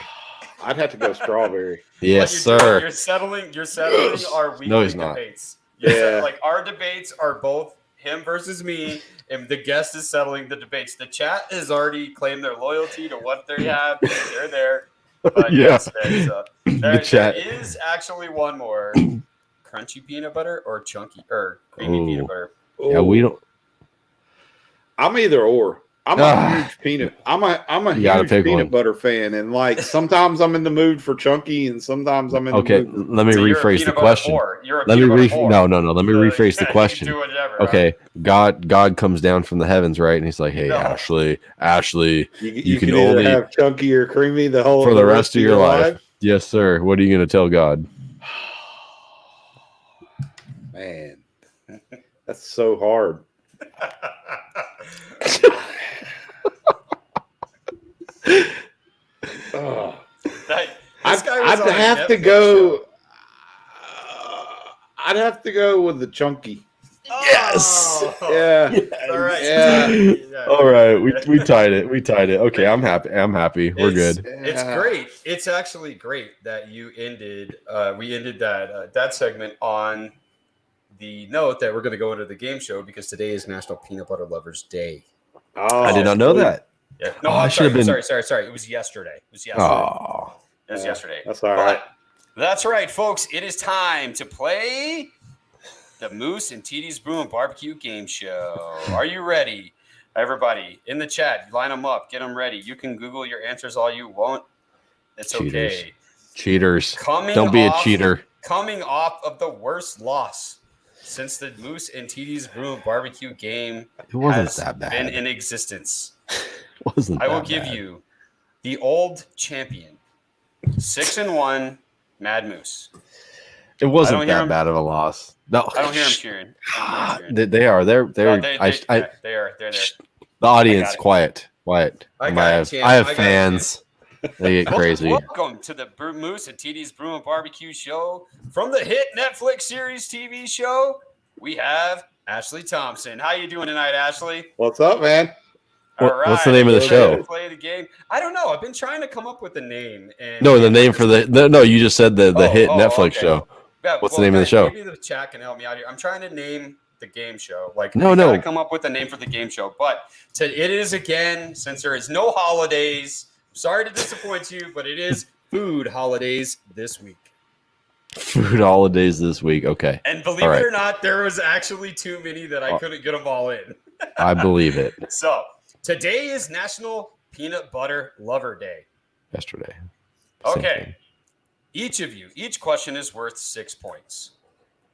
I'd have to go strawberry. Yes, What you're doing, sir. You're settling our weekly No, he's not. debates. Yeah. Like our debates are both him versus me, and the guest is settling the debates. The chat has already claimed their loyalty to what they have. They're there. But Yeah. yes, man, so there chat. is actually one more. Crunchy peanut butter or chunky or creamy peanut butter? Yeah, we don't. I'm either or. I'm a huge peanut. I'm a You gotta huge pick peanut one. butter fan, and like sometimes I'm in the mood for chunky, and sometimes I'm in the Okay, mood. let me So you're a rephrase peanut the butter question. whore. You're a Let me peanut butter whore. no. Let me So, rephrase the you can question. do whatever. Okay, God comes down from the heavens, right? And he's like, "Hey, No. Ashley, You can can only either have chunky or creamy for the rest of your life." Yes, sir. What are you going to tell God? Man, that's so hard. Oh. I'd have to go. I'd have to go with the chunky. Yes. Yeah. All right. Yeah. All right. We tied it. Okay, I'm happy. We're good. It's great. It's actually great that you ended. We ended that segment on the note that we're going to go into the game show because today is National Peanut Butter Lovers Day. Oh, I did not know that. Yeah. No, I should have been. Sorry. It was yesterday. Oh, It was yesterday. That's all right. That's right, folks. It is time to play the Moose and TD's Brew and Barbecue game show. Are you ready? Everybody in the chat, line them up. Get them ready. You can Google your answers all you want. It's okay. Cheaters. Don't be a cheater. Coming off of the worst loss since the Moose and TD's Brew and Barbecue game It wasn't has that bad. been in existence. Wasn't I will that give bad. you the old champion, 6-1 Mad Moose. It wasn't that bad of a loss. No, I don't hear him cheering. They are. They're. They're there. The audience, quiet. I have fans. They get crazy. Welcome to the Moose and TD's Brew and Barbecue show. From the hit Netflix series TV show, we have Ashley Thompson. How you doing tonight, Ashley? What's up, man? What's the name of the show? Play the game. I don't know. I've been trying to come up with a name. No, the name for no. You just said the hit Netflix show. Yeah, What's the name of the show? Maybe the chat can help me out here. I'm trying to name the game show. Like, no. Gotta come up with a name for the game show. But it is again, since there is no holidays. Sorry to disappoint you, but it is food holidays this week. Food holidays this week. Okay. And believe it or not, there was actually too many that I couldn't get them all in. I believe it. So today is National Peanut Butter Lover Day. Yesterday. Okay. Each question is worth 6 points.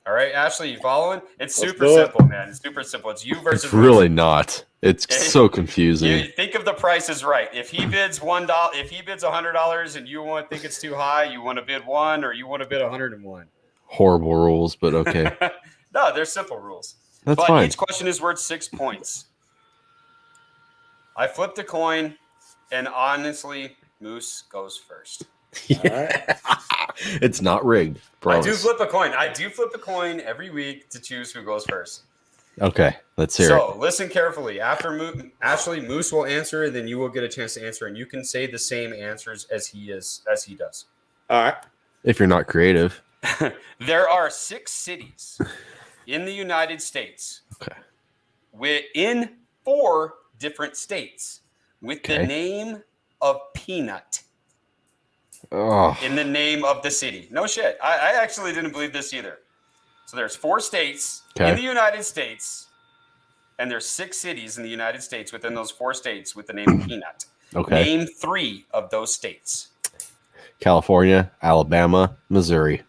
All right, Ashley, you following? It's super simple, man. It's super simple. It's you versus. It's really not. It's so confusing. You think of the Price is Right. If he bids $1, if he bids $100, and you want to think it's too high, you want to bid 1, or you want to bid 101. Horrible rules, but okay. No, they're simple rules. That's fine. Each question is worth 6 points. I flipped a coin, and honestly, Moose goes first. Yeah. It's not rigged. Promise. I do flip a coin every week to choose who goes first. Okay, let's hear it. So listen carefully. After Ashley, Moose will answer, and then you will get a chance to answer, and you can say the same answers as he does. All right. If you're not creative. There are 6 cities in the United States. Okay. Within 4 different states with the name of Peanut. Oh. In the name of the city. No shit. I actually didn't believe this either. So there's 4 states in the United States, and there's 6 cities in the United States within those 4 states with the name Peanut. Okay. Name 3 of those states. California, Alabama, Missouri.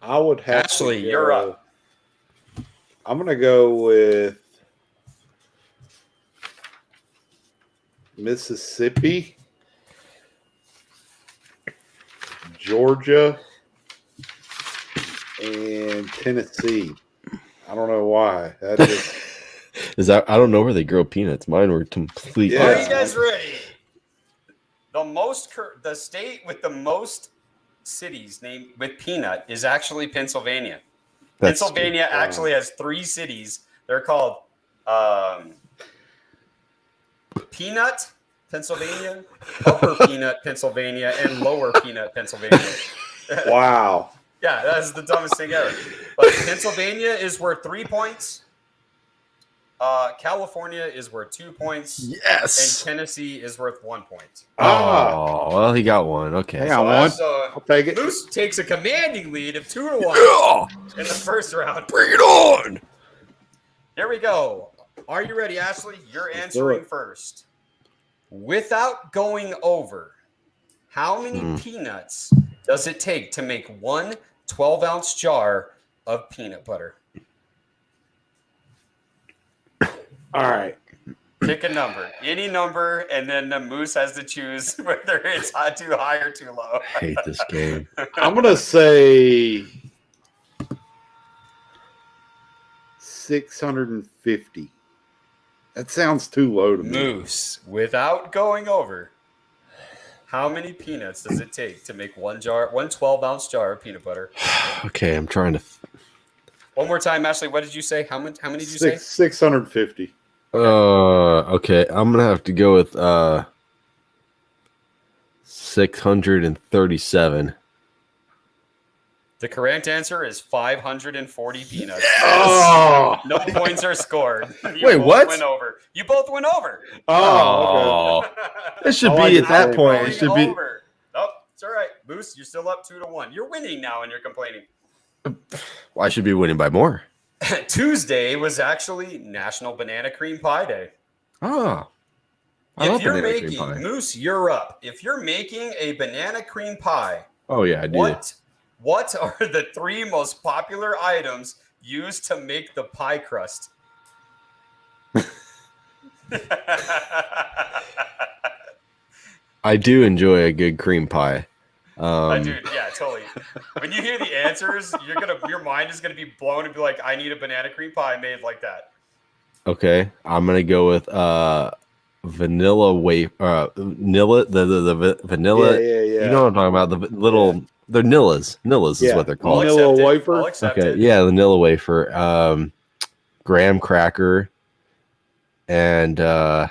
I would have Ashley, you're up. I'm going to go with Mississippi. Georgia and Tennessee. I don't know why. That is. Is that? I don't know where they grow peanuts. Mine were complete. Yeah. Are you guys ready? The state with the most cities named with peanut is actually Pennsylvania. That's Pennsylvania actually has 3 cities. They're called Peanut, Pennsylvania, Upper Peanut, Pennsylvania, and Lower Peanut, Pennsylvania. Wow. Yeah, that's the dumbest thing ever. But Pennsylvania is worth 3 points. California is worth 2 points. Yes. And Tennessee is worth 1 point. Oh, well, he got one. Okay. I got one. So I'll take it. Moose takes a commanding lead of 2-1 in the first round. Bring it on. Here we go. Are you ready, Ashley? You're answering first. Without going over, how many peanuts does it take to make one 12-ounce jar of peanut butter? All right. Pick a number, any number, and then the Moose has to choose whether it's too high or too low. I hate this game. I'm going to say 650. That sounds too low to me. Moose, without going over, how many peanuts does it take to make one 12-ounce jar of peanut butter? Okay, I'm trying to. One more time, Ashley. What did you say? How many did you say? 650. Okay. I'm gonna have to go with 637. The correct answer is 540 peanuts. Oh, No points are scored. Wait, what? Went over. You both went over. Oh, it should I be like at that that. point. It should be. Over. Oh, it's all right. Moose, you're still up 2-1. You're winning now and you're complaining. Well, I should be winning by more. Tuesday was actually National Banana Cream Pie Day. Oh, I love If you're banana cream making, pie. Moose, you're up. If you're making a banana cream pie, Oh yeah, I do. what are the 3 most popular items used to make the pie crust? I do enjoy a good cream pie. Dude, yeah, totally. When you hear the answers, your mind is gonna be blown and be like, I need a banana cream pie made like that. Okay, I'm gonna go with vanilla wafer. Vanilla, the vanilla. yeah. You know what I'm talking about? The little, they're Nillas. Nillas is what they're called. Vanilla I'll wafer? accept Okay, it. yeah, vanilla wafer, graham cracker, and I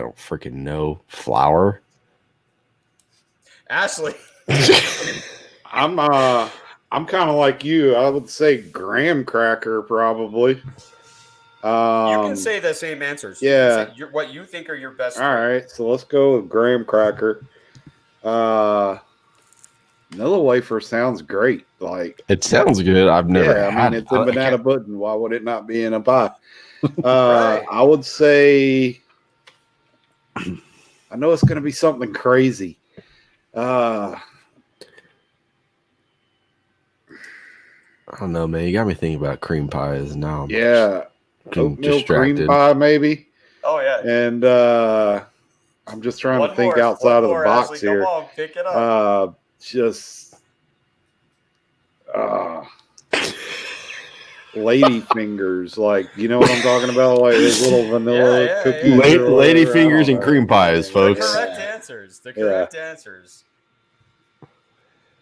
don't freaking know. Flour. Ashley. I'm kind of like you. I would say graham cracker probably. You can say the same answers. You Yeah. can say what you think are your best. All right, so let's go with graham cracker. Vanilla wafer sounds great. Like It sounds good. I've never yeah, had it's in it. banana pudding. Why would it not be in a pie? Right. I would say I know it's going to be something crazy. I don't know, man. You got me thinking about cream pies now. I'm Yeah, getting oatmeal cream pie maybe. Oh yeah. And I'm just trying to think One outside of more, the box Ashley. here. Come on, pick it up. Just lady fingers, like you know what I'm talking about, like those little vanilla Yeah, cookies. yeah. or Lady whatever. fingers I and don't cream know. pies, The folks. correct answers. The correct answers.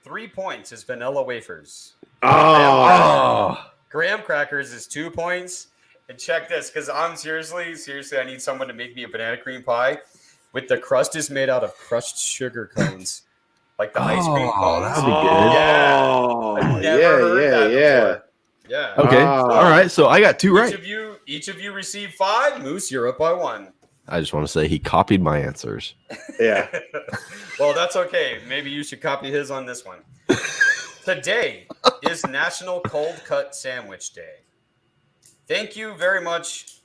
3 points is vanilla wafers. Oh, Graham crackers is 2 points. And check this, because I'm seriously, I need someone to make me a banana cream pie. With the crust is made out of crushed sugar cones, like the ice cream cones. that'd be good. Oh, I've never heard that before. Yeah. Okay. Ah. All right. So I got 2 right. Each of you received 5. Moose, you're up by 1. I just want to say he copied my answers. yeah. Well, that's okay. Maybe you should copy his on this one. Today is National Cold Cut Sandwich Day. Thank you very much,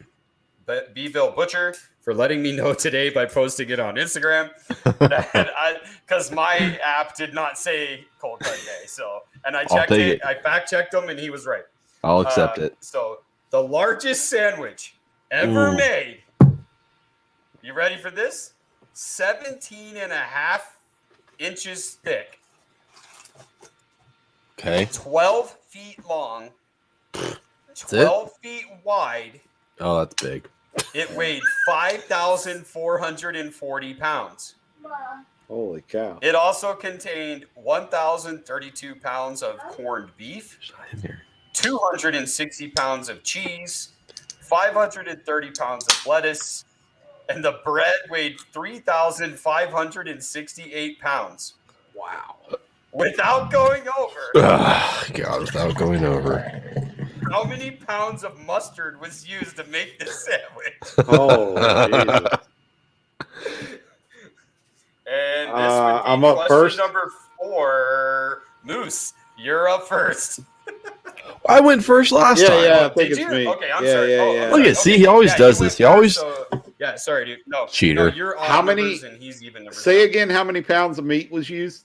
Beeville Butcher, for letting me know today by posting it on Instagram. Because my app did not say Cold Cut Day. And I checked it. I fact checked him, and he was right. I'll accept it. So the largest sandwich ever made You ready for this? 17 and a half inches thick. Okay. 12 feet long. 12 feet wide. Oh, that's big. It weighed 5,440 pounds. Holy cow. It also contained 1,032 pounds of corned beef, 260 pounds of cheese, 530 pounds of lettuce, and the bread weighed 3,568 pounds. Wow. Without going over. God, without going over. How many pounds of mustard was used to make this sandwich? Oh, Jesus. And this would be I'm up question first. number 4. Moose, you're up first. I went first last time. Yeah, I think Did it's you? me. Okay, I'm Yeah, sorry. yeah, Oh, yeah. I'm Look sorry. at, see, he always Yeah, does you this. went He always first, yeah, sorry, dude. No, Cheater. No, you're odd How many- numbers and he's even numbers. Say again how many pounds of meat was used?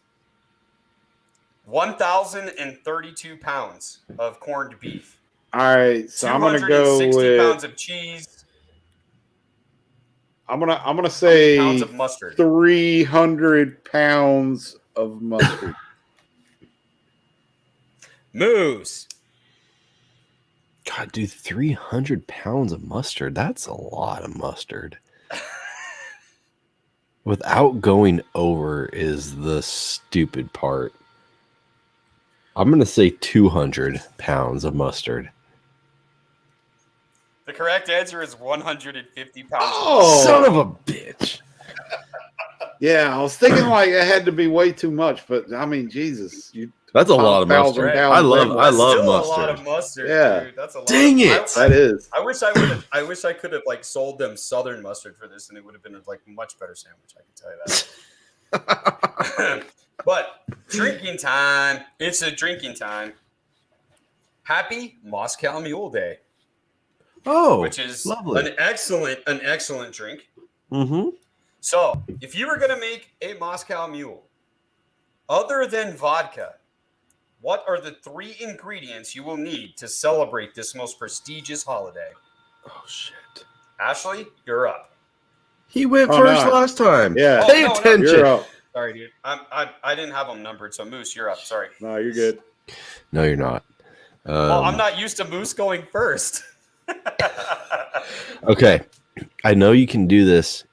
1,032 pounds of corned beef. All right, so I'm gonna go 260 pounds with. of cheese. I'm gonna How many say pounds of mustard. 300 pounds of mustard. Moose. God, dude, 300 pounds of mustard. That's a lot of mustard. Without going over is the stupid part. I'm going to say 200 pounds of mustard. The correct answer is 150 pounds. Oh, Son of a bitch. Yeah, I was thinking like it had to be way too much, but I mean, Jesus, That's a lot of 1,000 mustard. pounds I love That's Still mustard. a lot of mustard, Yeah. dude. That's a lot. Dang it. that is. I wish I could have like sold them Southern mustard for this, and it would have been like a much better sandwich. I can tell you that. But drinking time. It's a drinking time. Happy Moscow Mule Day, Oh, which is lovely. an excellent drink. Mm-hmm. So, if you were going to make a Moscow Mule, other than vodka, what are the 3 ingredients you will need to celebrate this most prestigious holiday? Oh, shit. Ashley, you're up. He went Oh, first no. last time. Yeah. Pay no, attention. You're up. Sorry, dude. I didn't have them numbered, so Moose, you're up. Sorry. No, you're good. No, you're not. Well, I'm not used to Moose going first. Okay. I know you can do this.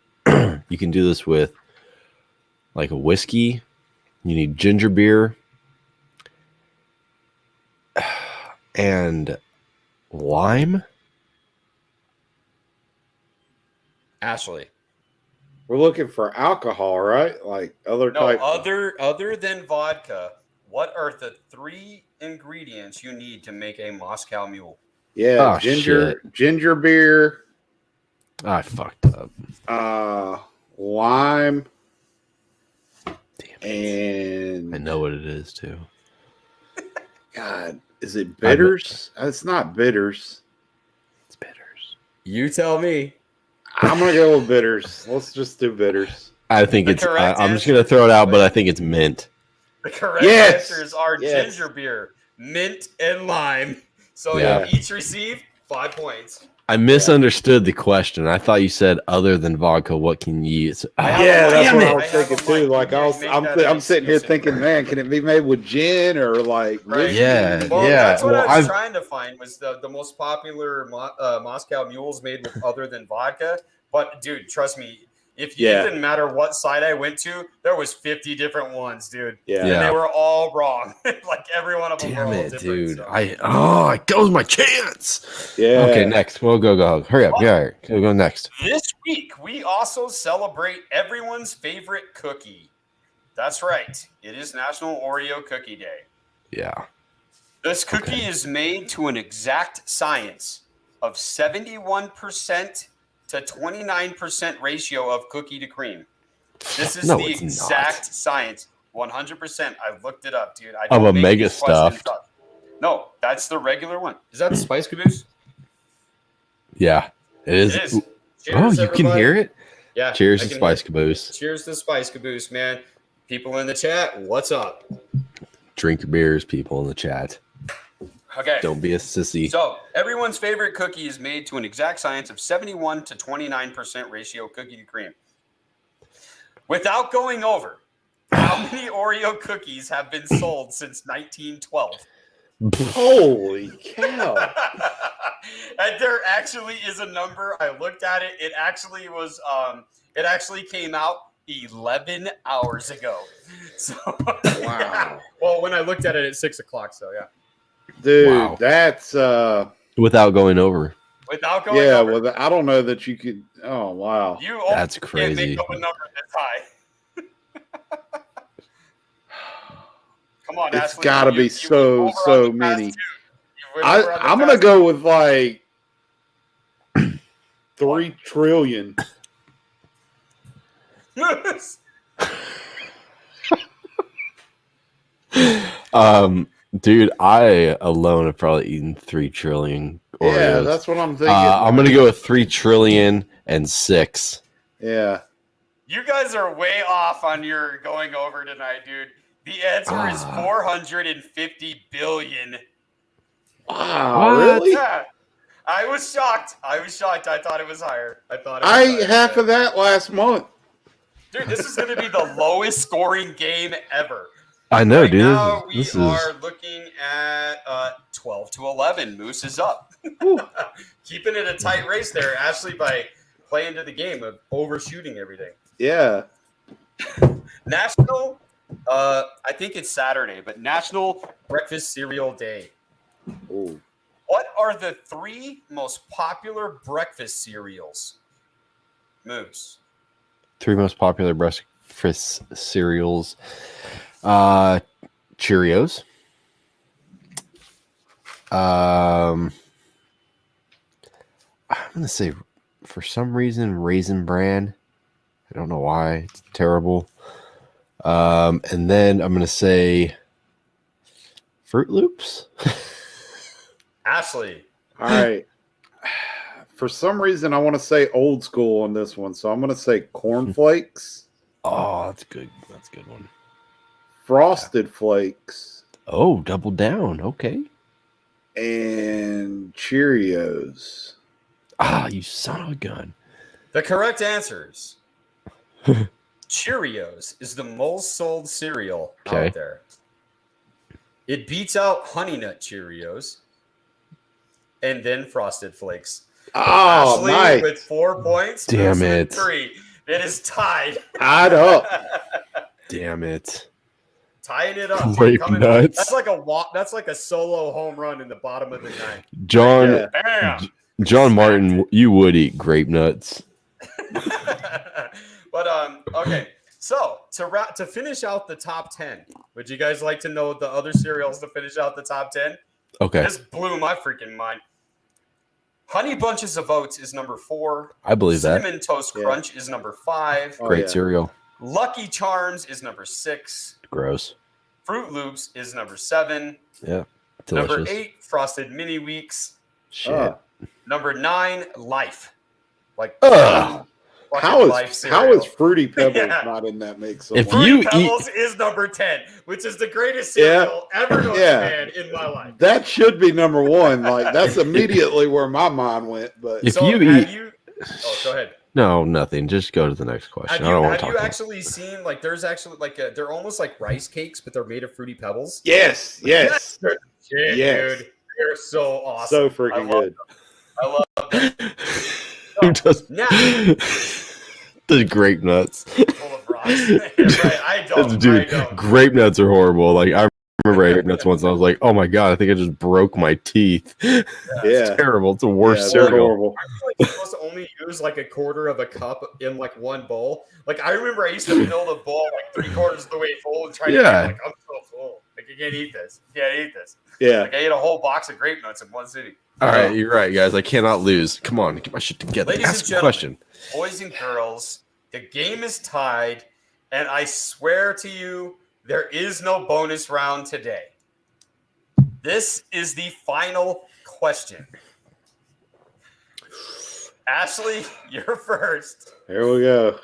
You can do this with like a whiskey. You need ginger beer and lime. Ashley. We're looking for alcohol, right? Like other No, type. other than vodka, what are the 3 ingredients you need to make a Moscow Mule? Yeah, Oh, ginger beer, I fucked up. lime, Damn it. and I know what it is too. God, is it bitters? It's not bitters. It's bitters. You tell me. I'm gonna go with bitters. Let's just do bitters. I think The it's. correct I'm just answer gonna throw it out, but I is- think it's mint. The correct Yes! answers are Yes. ginger beer, mint, and lime. So Yeah. you each receive 5 points. I misunderstood the question. I thought you said other than vodka, what can you use? I have Yeah, a that's mic. what I I was have thinking a too. mic. Like You guys make that I'm sitting here exclusive. thinking, man, can it be made with gin or like Right. whiskey? Yeah, Well, yeah. that's what Well, I was I've trying to find was the most popular Moscow mules made with other than vodka. But dude, trust me, if it Yeah. didn't matter what side I went to, there was 50 different ones, dude. Yeah. And Yeah. they were all wrong. Like every one of them damn were all it, different. dude. So. I goes my chance. Yeah. Okay, next. We'll go. Hurry up. Yeah, go next. This week, we also celebrate everyone's favorite cookie. That's right. It is National Oreo Cookie Day. Yeah. This cookie is made to an exact science of 71% to 29% ratio of cookie to cream. This is No, the it's exact not. science. 100%. I looked it up, dude. I Of don't a make mega these questions stuffed. up. No, that's the regular one. Is that the Spice Caboose? Yeah. It is. It is. Oh, Cheers, you can everybody. hear it? Yeah. Cheers I to can Spice hear- Caboose. Cheers to Spice Caboose, man. People in the chat, what's up? Drink your beers, people in the chat. Okay. Don't be a sissy. So, everyone's favorite cookie is made to an exact science of 71 to 29% ratio cookie to cream. Without going over, how many Oreo cookies have been sold since 1912? Holy cow. And there actually is a number. I looked at it. It actually was it actually came out 11 hours ago. So Wow. Yeah. Well, when I looked at it at 6 o'clock, so yeah. Dude, Wow. that's Without going over. Without going over. well, I don't know that you could. Oh, wow. You That's can't crazy. make up a number this high. Come on, It's Ashley. got to be You so went over on the many. past two. You went over on the I'm going to past go with like 3 trillion. two. Dude, I alone have probably eaten 3 trillion Oreos. Yeah, that's what I'm thinking. I'm going to go with 3 trillion and 6. Yeah. You guys are way off on your going over tonight, dude. The answer is 450 billion. Wow, What? really? Yeah. I was shocked. I thought it was higher. I ate half of that last month. Dude, this is going to be the lowest scoring game ever. I know, Right dude. now, This we is are looking at 12 to 11. Moose is up. Keeping it a tight race there, Ashley, by playing to the game of overshooting everything. Yeah. National, I think it's Saturday, but National Breakfast Cereal Day. Ooh. What are the 3 most popular breakfast cereals? Moose. 3 most popular breakfast cereals. Cheerios. I'm gonna say for some reason Raisin Bran. I don't know why. It's terrible. And then I'm gonna say Fruit Loops. Ashley. All right. For some reason, I want to say old school on this one, so I'm going to say cornflakes, Oh, that's good. That's a good one. Frosted Flakes, Oh, double down. Okay. and Cheerios. Ah, you son of a gun. The correct answers. Cheerios is the most sold cereal Okay. out there. It beats out Honey Nut Cheerios and then Frosted Flakes. Oh, Ashley nice. with 4 points. Damn Moose with it. 3. It is tied. Add up. Damn it. Tying it up. Grape Coming nuts. That's like a walk. That's like a solo home run in the bottom of the ninth. John Yeah. Bam. John Martin, you would eat grape nuts. But okay. So to finish out the top 10, would you guys like to know the other cereals to finish out the top 10? Okay. This blew my freaking mind. Honey Bunches of Oats is number 4. I believe that. Cinnamon Toast Yeah. Crunch is number 5. Oh, Great yeah. cereal. Lucky Charms is number 6. Gross. Fruit Loops is number 7. Yeah. Delicious. Number 8, Frosted Mini Wheats. Shit. Number 9, Life. Like Ugh. fucking How Life is cereal. Fruity Pebbles Yeah. not in that mix? If somewhere? you Fruity eat- Pebbles is number 10, which is the greatest cereal ever known Yeah. to man in my life. That should be number 1. Like that's immediately where my mind went. But If So you have eat- you? Oh, go ahead. No, nothing. Just go to the next question. I don't want to Have talk you about actually seen like there's actually like they're almost like rice cakes, but they're made of Fruity Pebbles? yes. Shit, Yes. dude, they're so awesome. So freaking good. I love them. Who does Now, the grape nuts? full of rocks. Right, I don't. Dude, I don't. grape nuts are horrible. Like I remember grape nuts once. I was like, oh my god, I think I just broke my teeth. Yeah. It's terrible. It's the worst Yeah, they're cereal. horrible. Like you're supposed to only use like a quarter of a cup in like one bowl. Like I remember I used to fill the bowl like 3/4 of the way full and try to Yeah. get like I'm so full. Like you can't eat this. You can't eat this. Yeah. Like I ate a whole box of grape nuts in one sitting. All right, you're right, guys. I cannot lose. Come on, get my shit together. Ladies and Ask a gentlemen, question. Boys and girls, the game is tied, and I swear to you, there is no bonus round today. This is the final question. Ashley, you're first. Here we go.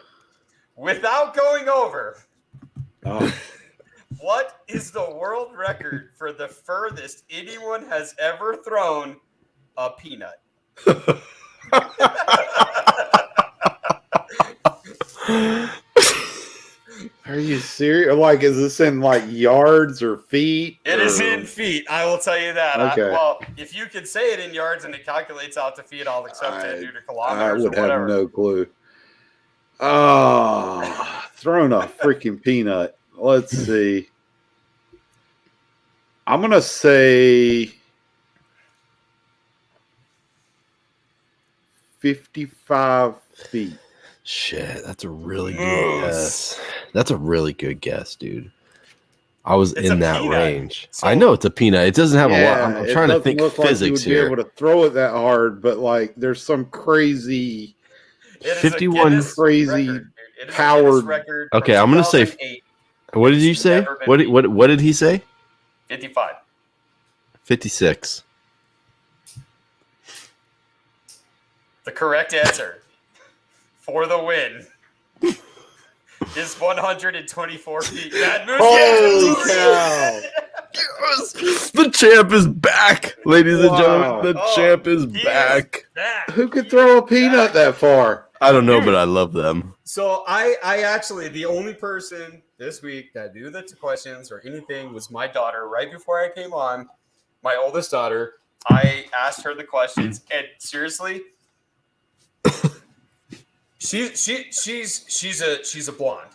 Without going over, Oh, what is the world record for the furthest anyone has ever thrown a peanut? Are you serious? Like, is this in like yards or feet? It is in feet. I will tell you that. Okay. Well, if you can say it in yards and it calculates out to feet, I'll accept it due to I kilometers would or whatever. have no clue. Oh, throwing a freaking peanut. Let's see. I'm going to say 55 feet. Shit, that's a really good guess. That's a really good guess, dude. I was It's in a that peanut. range. So- I know it's a peanut. It doesn't have a lot. I'm it trying to doesn't think look like you physics would be here. able to throw it that hard, but like there's some crazy. It is a 51 Guinness crazy record, dude. It is a powered- Guinness record from Okay, I'm gonna say- 2008. What did you It's say? never been What did he say? 55. 56. The correct answer for the win is 124 feet. That moves Holy cow! Yes! The champ is back, ladies and Wow. gentlemen. The champ is He back. back. Who could throw a peanut that far? I don't know, but I love them. So I actually, the only person this week that knew the questions or anything was my daughter. Right before I came on, my oldest daughter, I asked her the questions, and seriously, she's a blonde.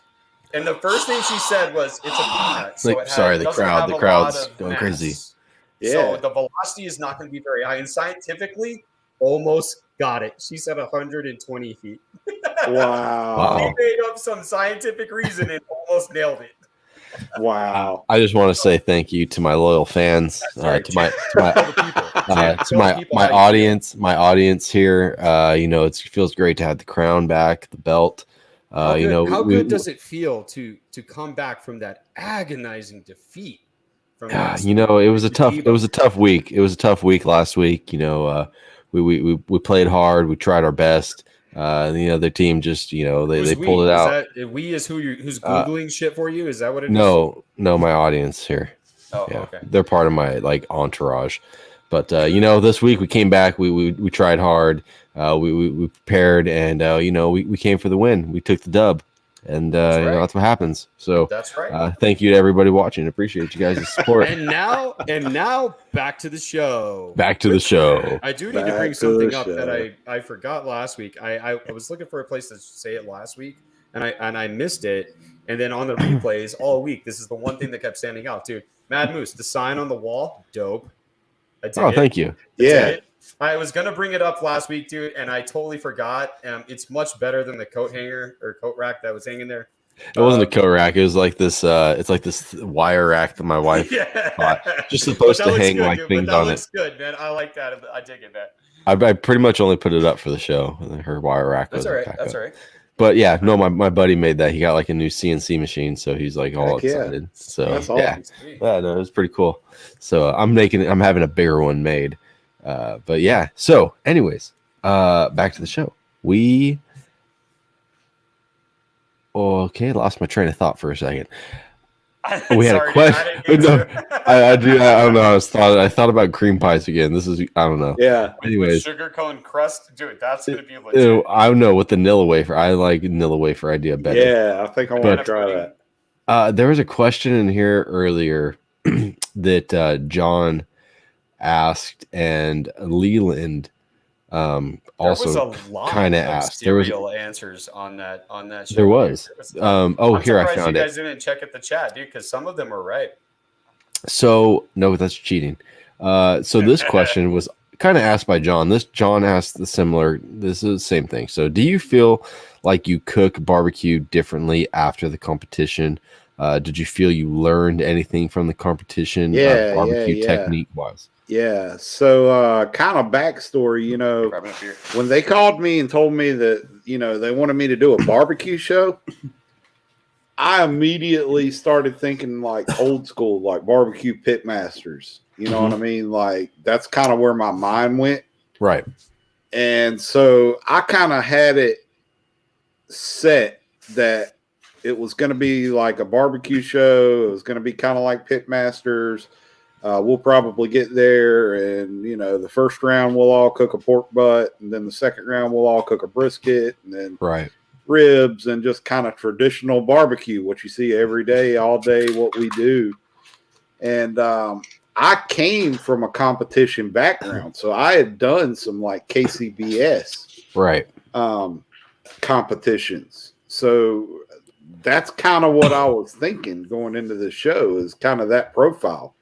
And the first thing she said was, "It's a peanut." So Like, sorry, the doesn't crowd- have the a crowd's lot of going mass. crazy. Yeah. So the velocity is not going to be very high. And scientifically, almost got it. She said 120 feet. Wow. She made up some scientific reason and almost nailed it. Wow. I just want to say thank you to my loyal fans, right. to my Tell the people. Tell the people my how you audience here. It feels great to have the crown back, the belt. How How good does it feel to come back from that agonizing defeat? From last it was a tough week. It was a tough week last week. We played hard. We tried our best. The other team just they pulled it out. We is who's googling shit for you? Is that what it is? No, my audience here. Oh, Yeah, okay. they're part of my entourage. But this week we came back. We tried hard. We prepared, and we came for the win. We took the dub, and That's right. that's what happens. So That's right. thank you to everybody watching. Appreciate you guys' support. And now back to the show. Back to the show. I do need to Back bring to something the up show. that I forgot last week. I was looking for a place to say it last week, and I missed it. And then on the replays all week, this is the one thing that kept standing out, dude. Mad Moose, the sign on the wall, dope. I did it. Thank you. Yeah. I was gonna bring it up last week, dude, and I totally forgot. It's much better than the coat hanger or coat rack that was hanging there. It wasn't a coat rack. It was like this. It's like this wire rack that my wife bought. Just supposed to hang like things on it. That looks good, man. I like that. I dig it, man. I pretty much only put it up for the show. Her wire rack was That's all right. back That's up. all right. But yeah, no, my buddy made that. He got like a new CNC machine, so he's like all Heck yeah. excited. So That's yeah, awesome. Sweet. no, it was pretty cool. So I'm having a bigger one made. But yeah. So, anyways, back to the show. Lost my train of thought for a second. We had a question. No, I don't know. I thought about cream pies again. I don't know. Yeah. Anyways, sugar cone crust, dude. That's gonna be legit. I don't know what the Nilla wafer. I like Nilla wafer idea better. Yeah. I think I want to try that. There was a question in here earlier that John asked, and Leland also kind of asked. There was answers on that show. There was. I'm Here I surprised found you it. guys didn't check at the chat, dude, because some of them are right. So no, that's cheating. So this question was kind of asked by John. John asked this is the same thing. So do you feel like you cook barbecue differently after the competition? Did you feel you learned anything from the competition? Barbecue technique wise. Yeah. So kind of backstory, when they called me and told me that, they wanted me to do a barbecue show, I immediately started thinking like old school, like barbecue pit masters. You know what I mean? Like that's kind of where my mind went. Right. And so I kind of had it set that it was going to be like a barbecue show. It was going to be kind of like Pitmasters. We'll probably get there, and the first round we'll all cook a pork butt, and then the second round we'll all cook a brisket, and then ribs, and just kind of traditional barbecue, what you see every day, all day, what we do. And I came from a competition background, so I had done some like KCBS competitions. So that's kind of what I was thinking going into the show, is kind of that profile.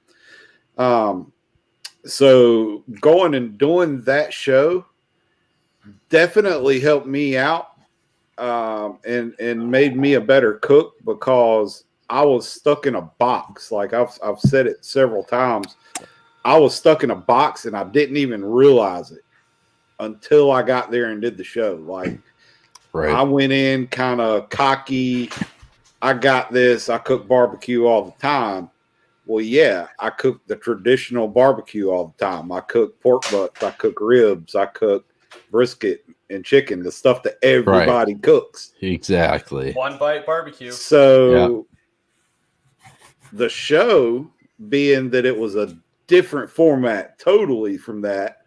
So going and doing that show definitely helped me out, and made me a better cook, because I was stuck in a box. Like I've said it several times. I was stuck in a box and I didn't even realize it until I got there and did the show. Like I went in kind of cocky. I got this. I cook barbecue all the time. Well, yeah, I cook the traditional barbecue all the time. I cook pork butts. I cook ribs. I cook brisket and chicken, the stuff that everybody cooks. Exactly. One bite barbecue. So the show, being that it was a different format totally from that,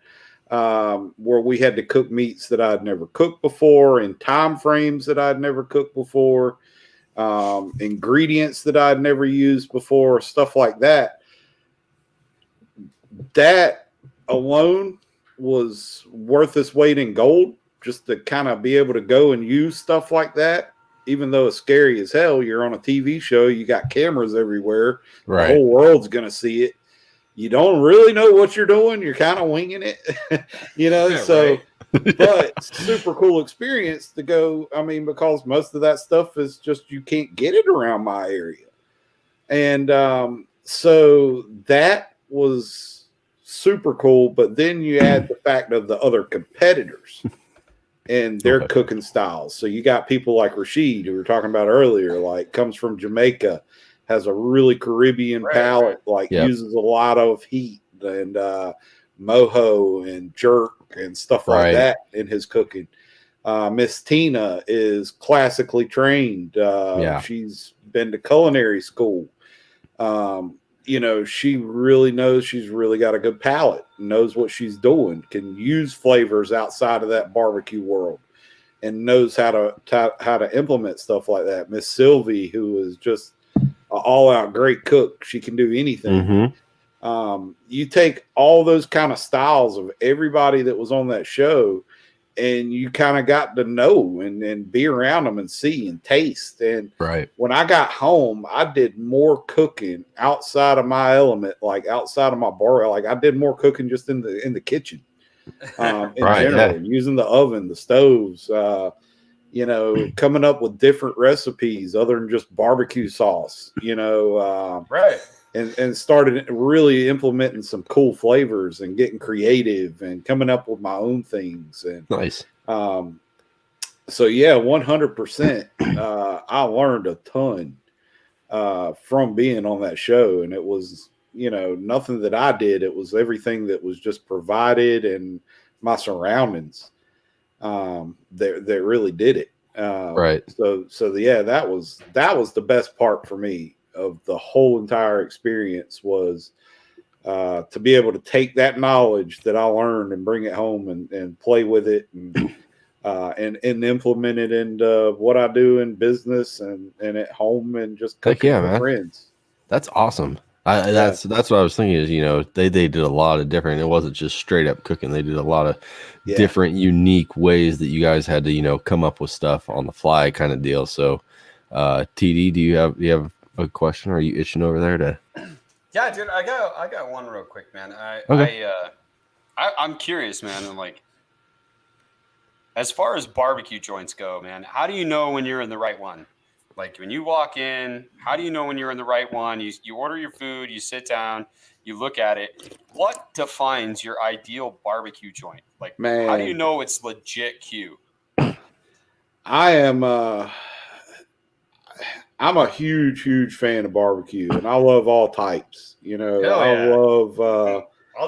where we had to cook meats that I'd never cooked before, in time frames that I'd never cooked before, ingredients that I'd never used before, stuff like that. That alone was worth its weight in gold, just to kind of be able to go and use stuff like that. Even though it's scary as hell, you're on a TV show, you got cameras everywhere, the whole world's going to see it. You don't really know what you're doing. You're kind of winging it, but super cool experience to go. I mean, because most of that stuff is just, you can't get it around my area. And so that was super cool. But then you add the fact of the other competitors and their cooking styles. So you got people like Rashid, who we were talking about earlier, like comes from Jamaica, has a really Caribbean palate, uses a lot of heat and mojo and jerk and stuff like that in his cooking. Miss Tina is classically trained. She's been to culinary school. She really knows, she's really got a good palate, knows what she's doing, can use flavors outside of that barbecue world, and knows how to implement stuff like that. Miss Sylvie, who is just an all-out great cook. She can do anything. You take all those kind of styles of everybody that was on that show, and you kind of got to know and be around them and see and taste. And when I got home, I did more cooking outside of my element, like outside of my bar. Like I did more cooking just in the kitchen, in general, using the oven, the stoves, coming up with different recipes other than just barbecue sauce, and started really implementing some cool flavors and getting creative and coming up with my own things. And nice. So yeah, 100%. I learned a ton from being on that show, and it was, nothing that I did. It was everything that was just provided and my surroundings that really did it. So yeah, that was the best part for me of the whole entire experience, was to be able to take that knowledge that I learned and bring it home and play with it and implement it into what I do in business and at home, and just cooking for friends. That's awesome. That's what I was thinking is, they did a lot of different, it wasn't just straight up cooking. They did a lot of different unique ways that you guys had to, come up with stuff on the fly kind of deal. So TD, do you have a question? Are you itching over there to? Yeah, dude, I got one real quick, man. I'm curious, man. And like, as far as barbecue joints go, man, how do you know when you're in the right one? Like when you walk in, how do you know when you're in the right one? You order your food, you sit down, you look at it. What defines your ideal barbecue joint? Like, man, how do you know it's legit Q? I'm a huge fan of barbecue, and I love all types. I'll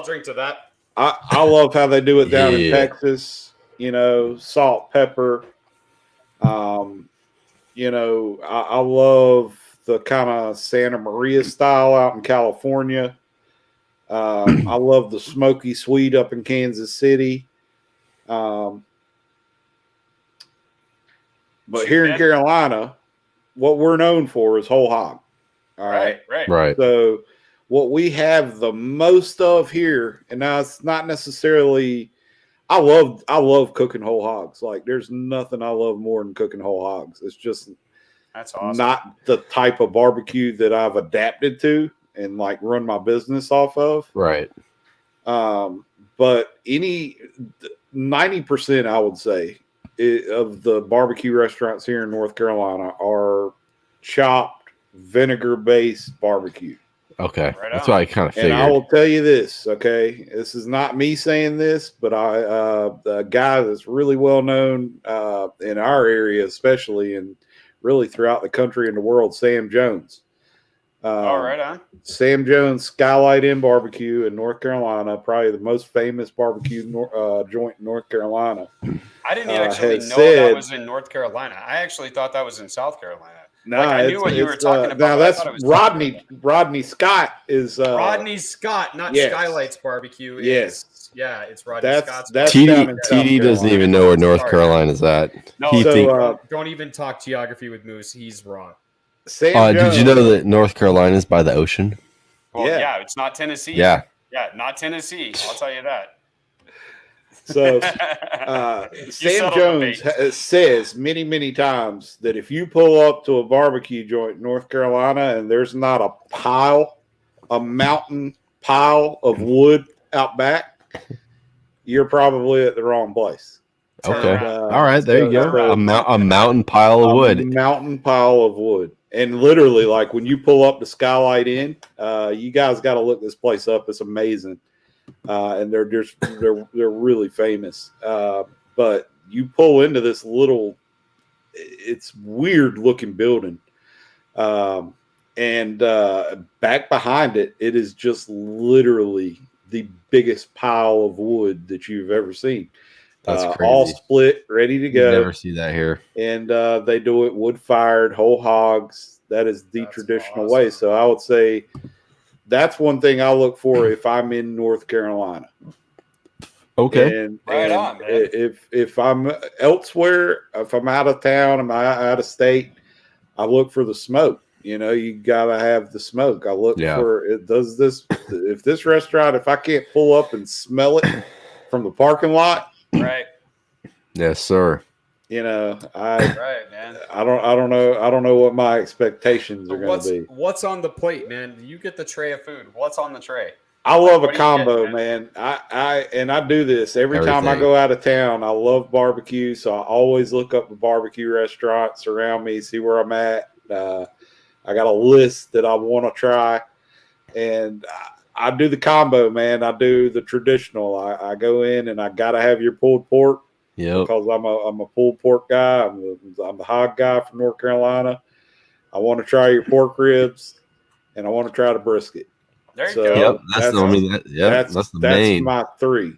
drink to that. I love how they do it down in Texas. Salt, pepper. I love the kind of Santa Maria style out in California. I love the smoky sweet up in Kansas City. But here in Carolina, what we're known for is whole hog. All right. Right. So what we have the most of here, and now it's not necessarily. I love cooking whole hogs. Like, there's nothing I love more than cooking whole hogs. It's just that's awesome. Not the type of barbecue that I've adapted to and like run my business off of. Right. But 90%, I would say, of the barbecue restaurants here in North Carolina are chopped vinegar-based barbecue. Okay, that's what I kind of figured. And I will tell you this, okay? This is not me saying this, but a guy that's really well known in our area, especially, and really throughout the country and the world, Sam Jones. Right on. Sam Jones Skylight Inn Barbecue in North Carolina, probably the most famous barbecue joint in North Carolina. I didn't actually know that was in North Carolina. I actually thought that was in South Carolina. No, I knew what you were talking about. Now that's Rodney Scott is Rodney Scott, not Skylights Barbecue. Yes. It's Rodney Scott's. TD doesn't even know where North Carolina's at. No, don't even talk geography with Moose. He's wrong. Did you know that North Carolina is by the ocean? Well, yeah, it's not Tennessee. Yeah, not Tennessee. I'll tell you that. So Sam Jones says many, many times that if you pull up to a barbecue joint in North Carolina and there's not a mountain pile of wood out back, you're probably at the wrong place. Okay. All right, there you go. A mountain pile of wood. A mountain pile of wood. And literally, like when you pull up the Skylight Inn, you guys got to look this place up. It's amazing. And they're really famous. But you pull into this it's weird looking building. And back behind it, it is just literally the biggest pile of wood that you've ever seen. That's crazy. All split, ready to go. You never see that here. And they do it wood-fired, whole hogs. That is the traditional way. So I would say that's one thing I look for if I'm in North Carolina. Okay. And on, man. If I'm elsewhere, if I'm out of town, I'm out of state, I look for the smoke. You gotta have the smoke. I look for it. Does this? If this restaurant, if I can't pull up and smell it from the parking lot. Right. Yes, sir. Right, man. I don't know what my expectations are going to be. What's on the plate, man? You get the tray of food. What's on the tray? I love a combo, man. I do this every time I go out of town. I love barbecue, so I always look up the barbecue restaurants around me, see where I'm at. I got a list that I want to try, and I do the combo, man. I do the traditional. I go in and I got to have your pulled pork. Yeah, because I'm a pulled pork guy. I'm the hog guy from North Carolina. I want to try your pork ribs, and I want to try the brisket. There you go. Yep, that's my three.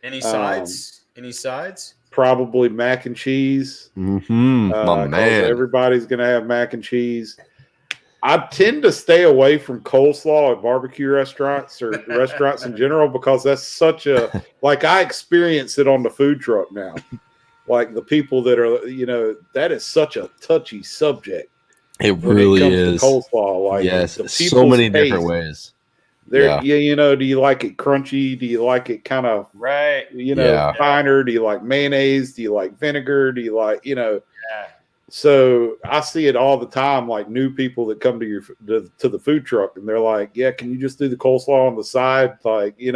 Any sides? Probably mac and cheese. Mm-hmm. My man. Everybody's gonna have mac and cheese. I tend to stay away from coleslaw at barbecue restaurants or restaurants in general because that's such a I experience it on the food truck now. Like the people that are, that is such a touchy subject. It really is. Coleslaw, yes, so many different ways. Do you like it crunchy? Do you like it kind of finer? Do you like mayonnaise? Do you like vinegar? Do you like, So I see it all the time, like new people that come to the food truck, and they're like, "Yeah, can you just do the coleslaw on the side?" Like, Yeah,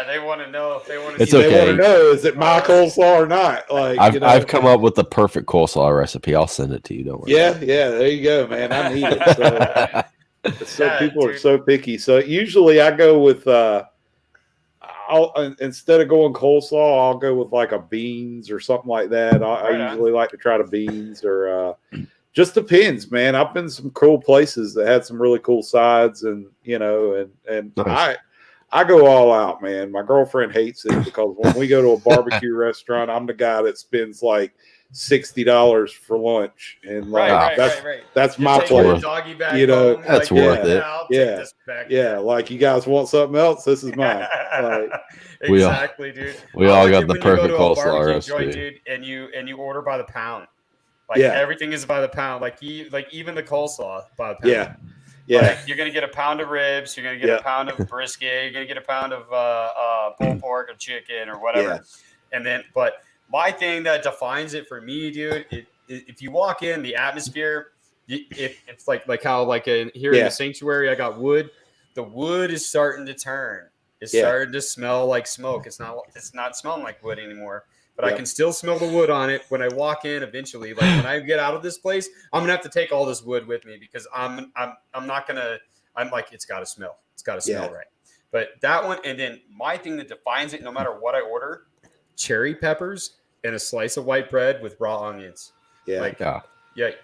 they want to know. They want to know, is it my coleslaw or not? Like, I've come up with the perfect coleslaw recipe. I'll send it to you. Don't worry. Yeah, there you go, man. I need it. So people are so picky. So usually I go with instead of going coleslaw, I'll go with like a beans or something like that. I usually like to try the beans or just depends, man. I've been to some cool places that had some really cool sides, and nice. I go all out, man. My girlfriend hates it because when we go to a barbecue restaurant, I'm the guy that spends like $60 for lunch, and like that's You're my taking plate. a doggy bag You know, home, that's worth it. I'll take this back. Yeah, like you guys want something else? This is mine. Like, exactly, dude. We all got the when you go perfect to a coleslaw barbecue recipe. joint, dude, and you order by the pound. Like everything is by the pound. Like even the coleslaw by the pound. Yeah. Like, you're gonna get a pound of ribs. You're gonna get a pound of brisket. You're gonna get a pound of pulled pork or chicken or whatever. Yeah. And then, but my thing that defines it for me, dude, if you walk in, the atmosphere, it's like how here in the sanctuary, I got wood. The wood is starting to turn. It's starting to smell like smoke. It's not smelling like wood anymore. But I can still smell the wood on it when I walk in eventually. Like when I get out of this place, I'm gonna have to take all this wood with me because I'm not gonna. I'm like, it's got to smell. It's got to smell right. But that one, and then my thing that defines it, no matter what I order, cherry peppers and a slice of white bread with raw onions. Yeah,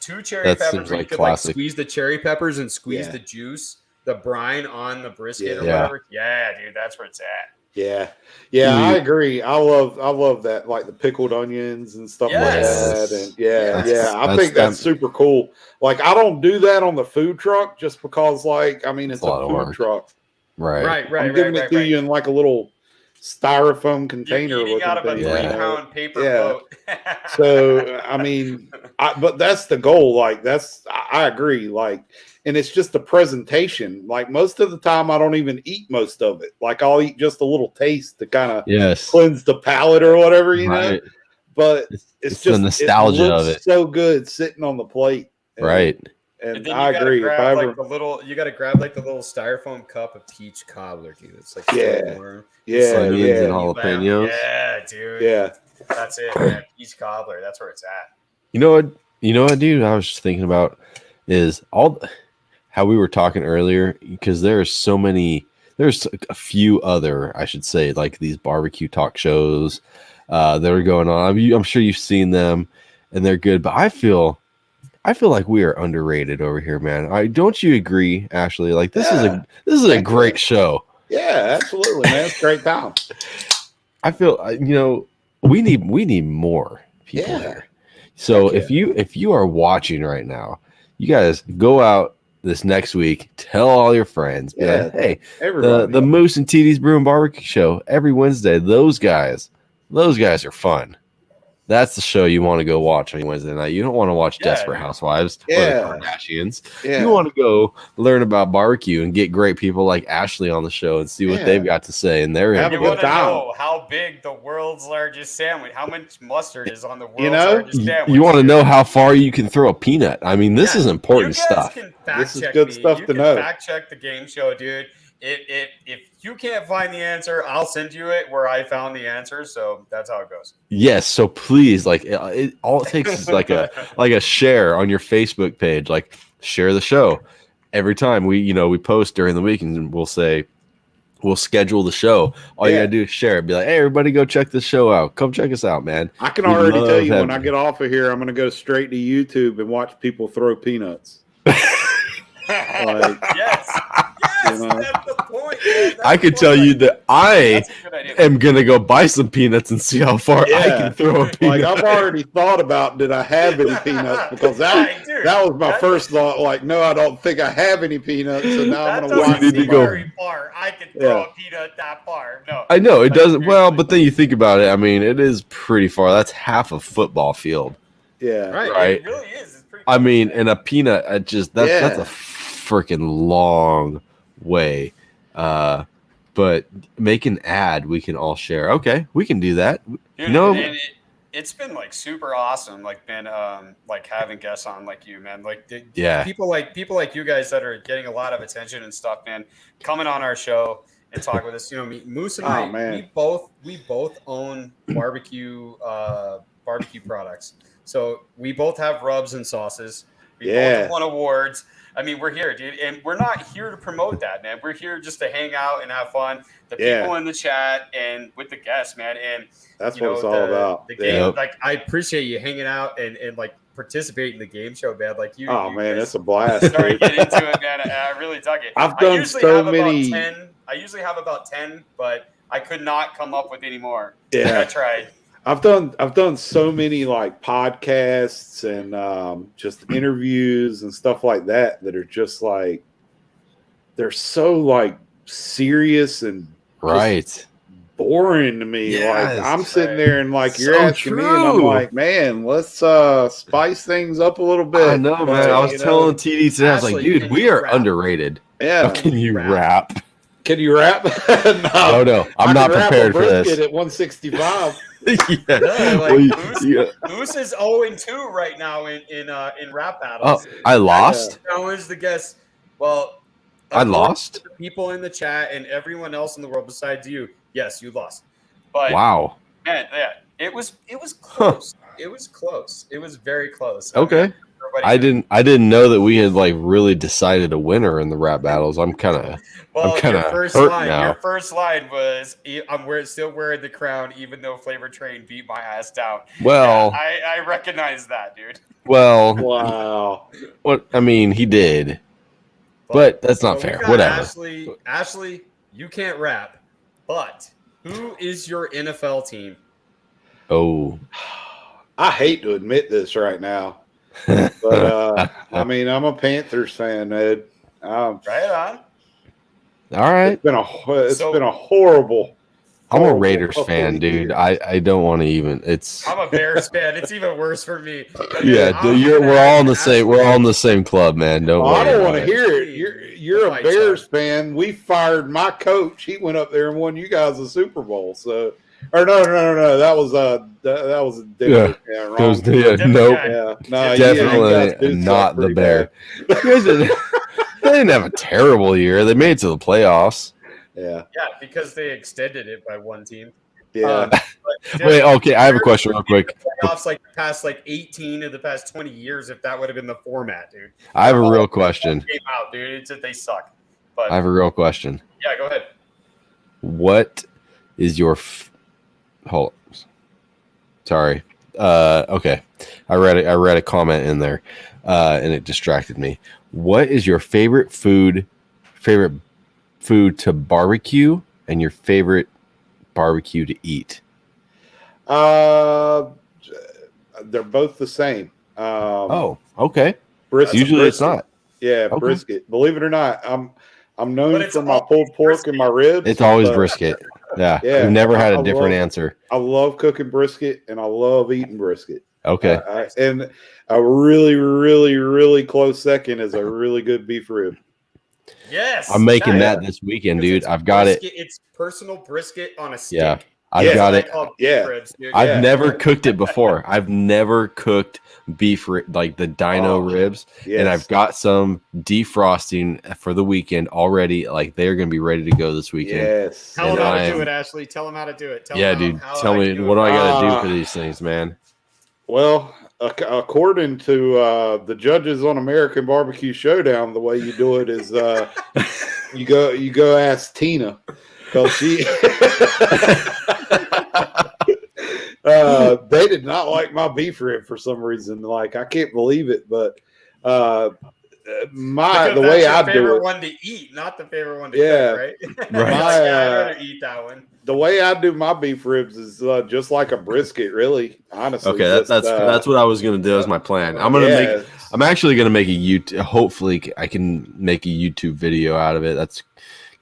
two cherry peppers. You could squeeze the cherry peppers and squeeze the juice, the brine on the brisket or whatever. Yeah, dude, that's where it's at. Yeah, I agree. I love that, like the pickled onions and stuff like that. And I think that's super cool. Like, I don't do that on the food truck just because, like, I mean, it's a food truck. Right. I'm giving it to you in like a little styrofoam container. You're eating out of a 3-pound paper boat. So, I mean, but that's the goal. Like, I agree. Like, and it's just the presentation. Like, most of the time, I don't even eat most of it. Like, I'll eat just a little taste to kind of cleanse the palate or whatever, you know. But it's just the nostalgia of it. So good sitting on the plate. And then I agree. You got to grab like the little styrofoam cup of peach cobbler, dude. It's like warm. Onions and jalapenos. Yeah, dude. Yeah, that's it, man. Peach cobbler. That's where it's at. You know what, dude? I was just thinking about is how we were talking earlier, because there's a few other, I should say, like these barbecue talk shows that are going on. I'm sure you've seen them, and they're good. But I feel like we are underrated over here, man. Don't you agree, Ashley? Like this is a great show. Yeah, absolutely, man. It's a great time. I feel we need more people here. So if you are watching right now, you guys go out this next week, tell all your friends, be like, hey, the Moose and TD's Brew and Barbecue Show every Wednesday. Those guys are fun. That's the show you want to go watch on Wednesday night. You don't want to watch Desperate Housewives or the Kardashians. You want to go learn about barbecue and get great people like Ashley on the show and see what they've got to say. And they're you want to know how big the world's largest sandwich, how much mustard is on the world's largest sandwich. You want to know how far you can throw a peanut. I mean, this is important stuff. This is good stuff to know. Fact check the game show, dude. If you can't find the answer, I'll send you it where I found the answer. So that's how it goes. Yes. So please, like, all it takes is like a share on your Facebook page. Like, share the show. Every time we post during the week, and we'll schedule the show. All you gotta do is share it. Be like, hey, everybody, go check this show out. Come check us out, man. I can already tell you when I get off of here, I'm gonna go straight to YouTube and watch people throw peanuts. Yes, that's the point. I could tell you that I am gonna go buy some peanuts and see how far I can throw a peanut. Like, I've already thought about, did I have any peanuts? Because that was my first thought. Like, no, I don't think I have any peanuts. So now I'm gonna watch. Very far. I can throw a peanut that far. No, I know it doesn't. Well, but then you think about it. I mean, it is pretty far. That's half a football field. Yeah, right. It really is. It's pretty. I mean, and a peanut, that's a freaking long way. But make an ad we can all share. Okay, we can do that. Dude, it's been like super awesome, like like having guests on like you, man. Like people like you guys that are getting a lot of attention and stuff, man, coming on our show and talk with us. Moose and I, we both own barbecue products. So we both have rubs and sauces. We both have won awards. I mean, we're here, dude, and we're not here to promote that, man. We're here just to hang out and have fun. The people in the chat and with the guests, man. And that's what it's all about. The game, like, I appreciate you hanging out and like participating in the game show, man. Like you. Oh man, that's a blast. Started getting into it, man. I really dug it. I've done so many. I usually have about 10, but I could not come up with any more. Yeah, I tried. I've done so many like podcasts and just interviews and stuff like that are just like they're so like serious and Right. boring to me. Yes, like I'm sitting there and like you're So asking me, and I'm true. like, man, let's spice things up a little bit. I know, man. I was telling TD today, I was like, Ashley, dude, can we you are rap? underrated. Yeah. How can you rap? Can you rap? No, I'm not prepared for this. At 165. Yeah. No, like Well, yeah. Moose is 0-2 right now in rap battles. Oh, I lost. Challenge the guests. Well, I lost. the people in the chat and everyone else in the world besides you. Yes, you lost. But Wow. man, yeah, it was close. It was close. It was very close. Okay. I didn't know that we had like really decided a winner in the rap battles. I'm kind of hurt now. Your first line was, "I'm still wearing the crown, even though Flavor Train beat my ass down." Well, yeah, I recognize that, dude. Well, wow. What I mean, he did, but that's not fair. Whatever. Ashley, you can't rap, but who is your NFL team? Oh, I hate to admit this right now. But I mean, I'm a Panthers fan, Ed. Right on. All right. It's been a horrible. I'm a Raiders fan, dude. I don't want to even. I'm a Bears fan. It's even worse for me. Yeah, we're all in the same. We're all in the same club, man. Don't worry. I don't want to hear it. You're a Bears fan. We fired my coach. He went up there and won you guys a Super Bowl. So. Or no. That was a different nope. Yeah, no, definitely not the Bear. They didn't have a terrible year. They made it to the playoffs. Yeah, because they extended it by one team. Yeah. Wait, okay. I have a question real quick. Playoffs like the past 18 of the past 20 years, if that would have been the format, dude. I have a real question. Came out, dude. It's that they suck. But I have a real question. Yeah, go ahead. What is your hold on. Sorry. Okay. I read a comment in there and it distracted me. What is your favorite food to barbecue and your favorite barbecue to eat? They're both the same. Okay. Usually it's not. Yeah, okay. Brisket. Believe it or not, I'm known for my pulled pork and my ribs. It's always brisket. Yeah. We've never had a different answer. I love cooking brisket and I love eating brisket. Okay. And a really, really, really close second is a really good beef rib. Yes. I'm making that this weekend, dude. I've got it. It's personal brisket on a stick. Yeah. I've got it. Ribs, I've never cooked it before. I've never cooked beef like the dino ribs, and I've got some defrosting for the weekend already. Like they're gonna be ready to go this weekend. Yes. Tell them how to do it, Ashley. Tell them how to do it. Tell me what do I gotta do for these things, man? Well, according to the judges on American BBQ Showdown, the way you do it is you go ask Tina. Because she, they did not like my beef rib for some reason. Like I can't believe it, but the way I do it, one to eat, not the favorite one to cook, right? Right. I'd rather eat that one. The way I do my beef ribs is just like a brisket, really. Honestly, okay, that's what I was gonna do as my plan. I'm actually gonna make a YouTube. Hopefully, I can make a YouTube video out of it. That's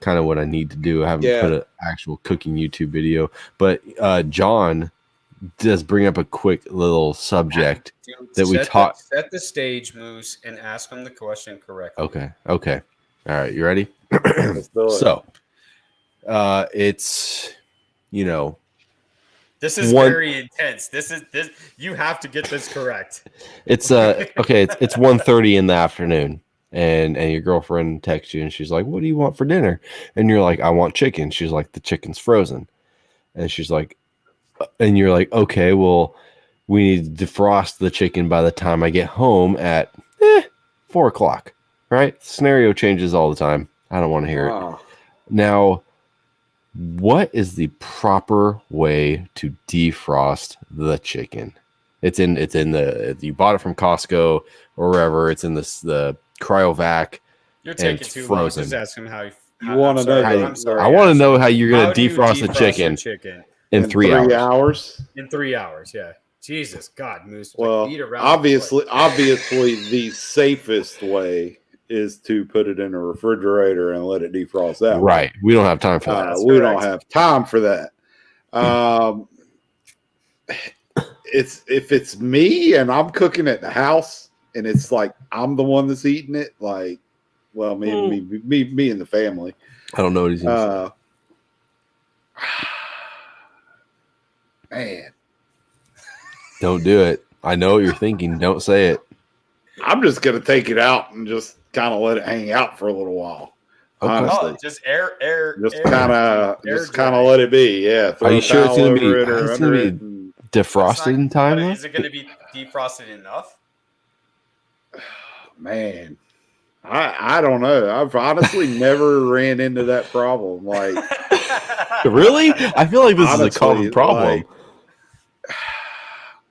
kind of what I need to do. I haven't put an actual cooking YouTube video, but John does bring up a quick little subject that we taught. Set the stage, Moose, and ask him the question correctly. Okay. All right, you ready? So, it's this is very intense. This you have to get this correct. It's okay. It's 1:30 in the afternoon. And your girlfriend texts you and she's like, what do you want for dinner? And you're like, I want chicken. She's like, the chicken's frozen. And she's like, and you're like, okay, well, we need to defrost the chicken by the time I get home at 4:00, right? Scenario changes all the time. I don't want to hear it. Now, what is the proper way to defrost the chicken? It's in you bought it from Costco or wherever. It's in the cryovac. You're taking too frozen. long. Just ask him how you want to know. I want to know how you're going to defrost the chicken. In 3 hours. hours. In 3 hours, yeah. Jesus, God, Moose. Well, beat around obviously, the safest way is to put it in a refrigerator and let it defrost that way. Right. We don't have time for that. We don't have time for that. If it's me and I'm cooking at the house and it's like I'm the one that's eating it, like, well, me and the family. I don't know what he's saying. Man, don't do it. I know what you're thinking. Don't say it. I'm just gonna take it out and just kind of let it hang out for a little while. Okay. Honestly, just air. Just kind of let it be. Yeah. Are you sure it's gonna be and defrosted in time? Is it gonna be defrosted enough? Man, I don't know. I've honestly never ran into that problem. Like, really? I feel like this is a common problem. Like,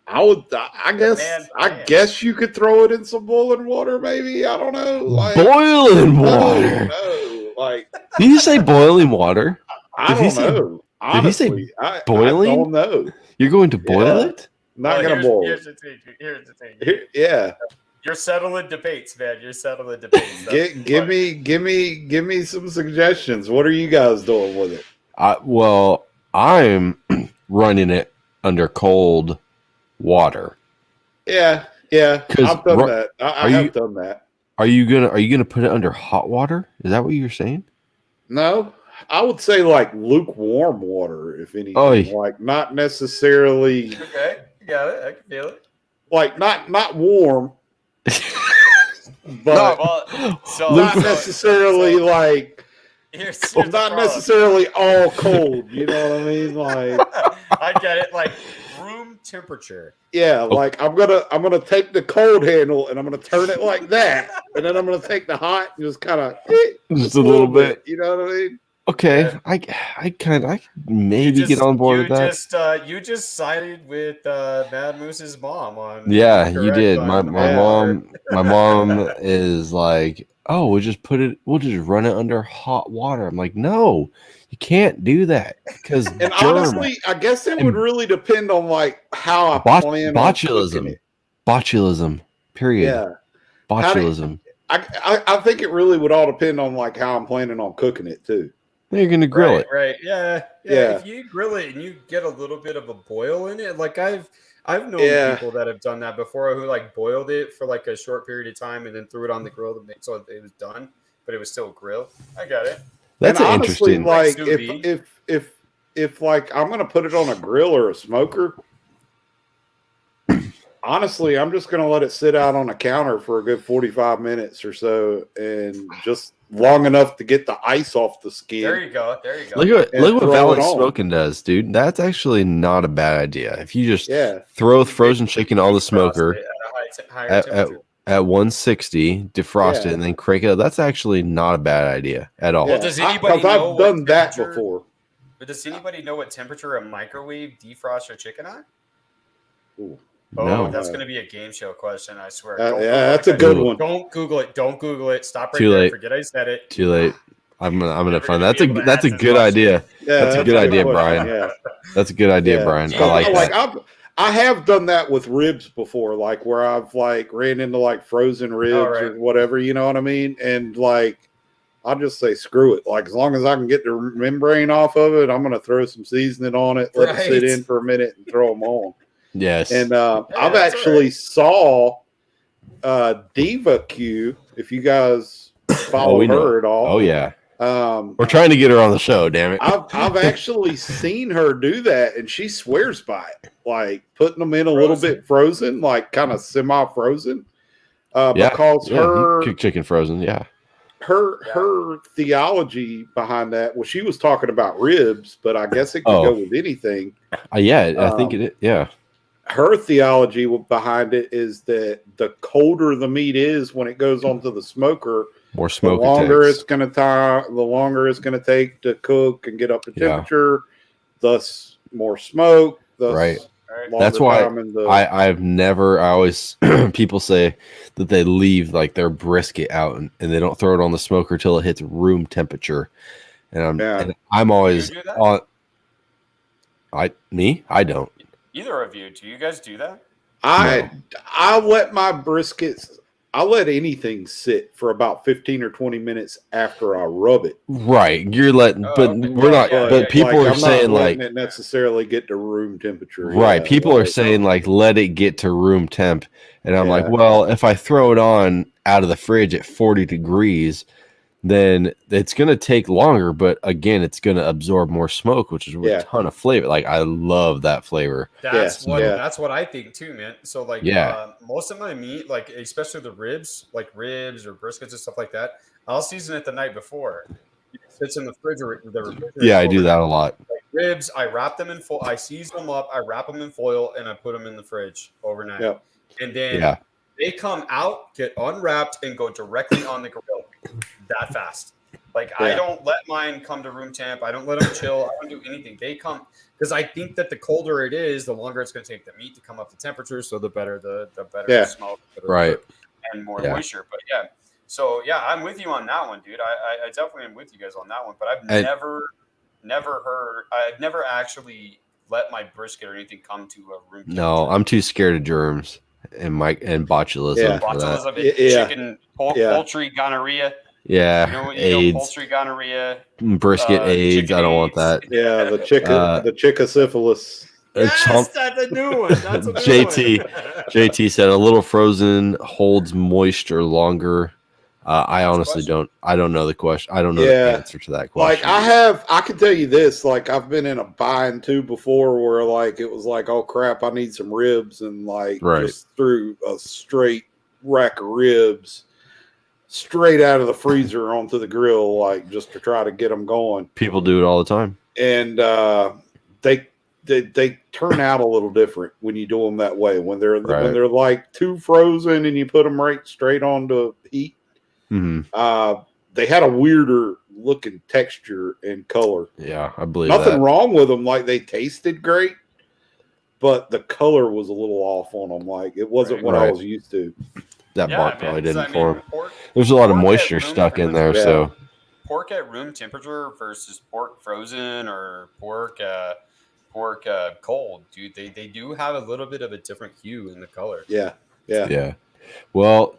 I guess you could throw it in some boiling water, maybe. I don't know. Like, boiling water. No, like, did you say boiling water? I don't know. Honestly, did he say boiling? I don't know. You're going to boil it? Not gonna boil. Here's the thing. Yeah. You're settling debates, man. You're settling debates. Give me some suggestions. What are you guys doing with it? Well, I'm running it under cold water. Yeah. I've done that. I have done that. Are you gonna put it under hot water? Is that what you're saying? No, I would say like lukewarm water, if anything. Like not necessarily. Okay, you got it. I can feel it. Like not warm, but not necessarily like. Here's not necessarily all cold. You know what I mean? Like I get it. Like room temperature. Yeah, like I'm gonna take the cold handle and I'm gonna turn it like that, and then I'm gonna take the hot and just kind of just a little bit. You know what I mean? Okay, yeah. I maybe get on board with that. You just sided with Mad Moose's mom on. Yeah, you did. My mom is like, oh, we'll just run it under hot water. I'm like, no, you can't do that because honestly, I guess it would really depend on like how I plan botulism. Botulism. Period. Yeah. Botulism. I think it really would all depend on like how I'm planning on cooking it too. You're gonna grill it, right? Yeah. If you grill it and you get a little bit of a boil in it, like I've known people that have done that before who like boiled it for like a short period of time and then threw it on the grill to make so it was done, but it was still grilled. I got it. That's honestly, interesting. Like if like I'm gonna put it on a grill or a smoker. Honestly, I'm just going to let it sit out on a counter for a good 45 minutes or so and just long enough to get the ice off the skin. There you go. Look what Valley Smoking does, dude. That's actually not a bad idea. If you just throw frozen chicken on the smoker at 160, defrost it, and then crank it up, that's actually not a bad idea at all. Well, does anybody know I've done that before. But does anybody know what temperature a microwave defrosts your chicken at? Ooh. No. That's going to be a game show question, I swear. That's a good one. Don't Google it. Stop right Too there. late. Forget I said it. Too late. I'm gonna find that's a good idea. Yeah, that's a good idea, Brian. Yeah. That's a good idea, Brian. I like that. I have done that with ribs before, like where I've like ran into like frozen ribs or whatever, you know what I mean? And like I'll just say screw it. Like as long as I can get the membrane off of it, I'm gonna throw some seasoning on it, let it sit in for a minute, and throw them on. Yes. And I've actually saw Diva Q, if you guys follow her at all. Oh yeah. We're trying to get her on the show, damn it. I've actually seen her do that, and she swears by it. Like putting them in a little bit frozen, like kind of semi-frozen. Because her cooked chicken frozen, her theology behind that. Well, she was talking about ribs, but I guess it could go with anything. I think it is. Yeah. Her theology behind it is that the colder the meat is when it goes onto the smoker, more smoke. The longer it's going to take to cook and get up to temperature. Thus, more smoke. Thus, That's why I've never. I always people say that they leave like their brisket out and they don't throw it on the smoker till it hits room temperature, and I'm always on. I don't. Either of you, do you guys do that? I let my briskets. I let anything sit for about 15 or 20 minutes after I rub it. Right, you're letting, but okay. we're not. But people are I'm saying not like letting it necessarily get to room temperature. right. Yeah, People are saying like let it get to room temp, and I'm like, well, if I throw it on out of the fridge at 40 degrees, then it's going to take longer. But again, it's going to absorb more smoke, which is a ton of flavor. Like I love that flavor. That's what I think too, man. So like, most of my meat, like especially the ribs, like ribs or briskets and stuff like that, I'll season it the night before. It sits in the refrigerator. Yeah, I do that a lot. Like ribs, I wrap them in foil. I season them up. I wrap them in foil and I put them in the fridge overnight. Yep. And then they come out, get unwrapped, and go directly on the grill that fast. Like I don't let mine come to room temp. I don't let them chill. I don't do anything. They come because I think that the colder it is, the longer it's going to take the meat to come up to temperature. So the better the better the smoke, right, and more moisture. But so I'm with you on that one, dude. I definitely am with you guys on that one. But I've never actually let my brisket or anything come to a room. No, I'm too scared of germs and botulism. Chicken, poultry, gonorrhea. Yeah, AIDS, poultry gonorrhea, brisket AIDS. I don't want that. Yeah, the chickasyphilis. Yes, that's a new one. That's a new JT said a little frozen holds moisture longer. I honestly don't. I don't know the question. I don't know the answer to that question. Like I can tell you this. Like I've been in a bind too before, where like it was like, oh crap, I need some ribs, and like just threw a straight rack of ribs straight out of the freezer onto the grill, like just to try to get them going. People do it all the time, and they turn out a little different when you do them that way. When they're like too frozen and you put them right straight onto heat. Mm-hmm. They had a weirder looking texture and color. Yeah, I believe nothing wrong with them. Like they tasted great, but the color was a little off on them. Like it wasn't what I was used to. That bark probably didn't form. There's a lot of moisture stuck in there. So pork at room temperature versus pork frozen or pork cold, dude. They do have a little bit of a different hue in the color. Yeah. Well,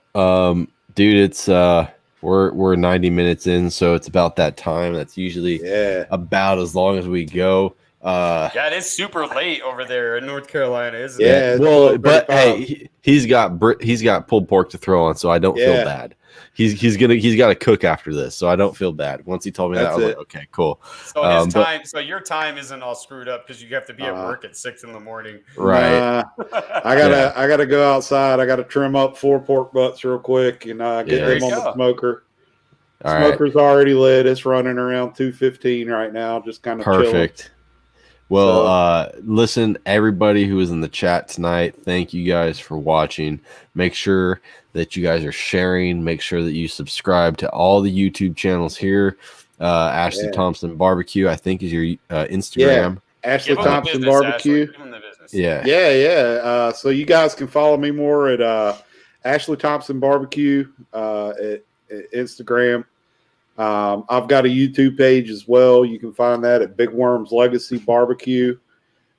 dude, it's we're 90 minutes in, so it's about that time. That's usually about as long as we go. It is super late over there in North Carolina, isn't it? Yeah, well, but hey, he's got pulled pork to throw on, so I don't feel bad. He's got to cook after this, so I don't feel bad. Once he told me that, I was like, okay, cool. So so your time isn't all screwed up because you have to be at work at 6 a.m. Right. I gotta go outside. I gotta trim up 4 pork butts real quick and get them on the smoker. Smoker's already lit. It's running around 215 right now. Just kind of perfect. Chilling. Well, listen, everybody who is in the chat tonight, thank you guys for watching. Make sure that you guys are sharing. Make sure that you subscribe to all the YouTube channels here. Ashley Thompson BBQ, I think, is your Instagram. Yeah, Ashley Thompson BBQ. So you guys can follow me more at Ashley Thompson BBQ at Instagram. I've got a YouTube page as well. You can find that at Big Worm's Legacy Barbecue.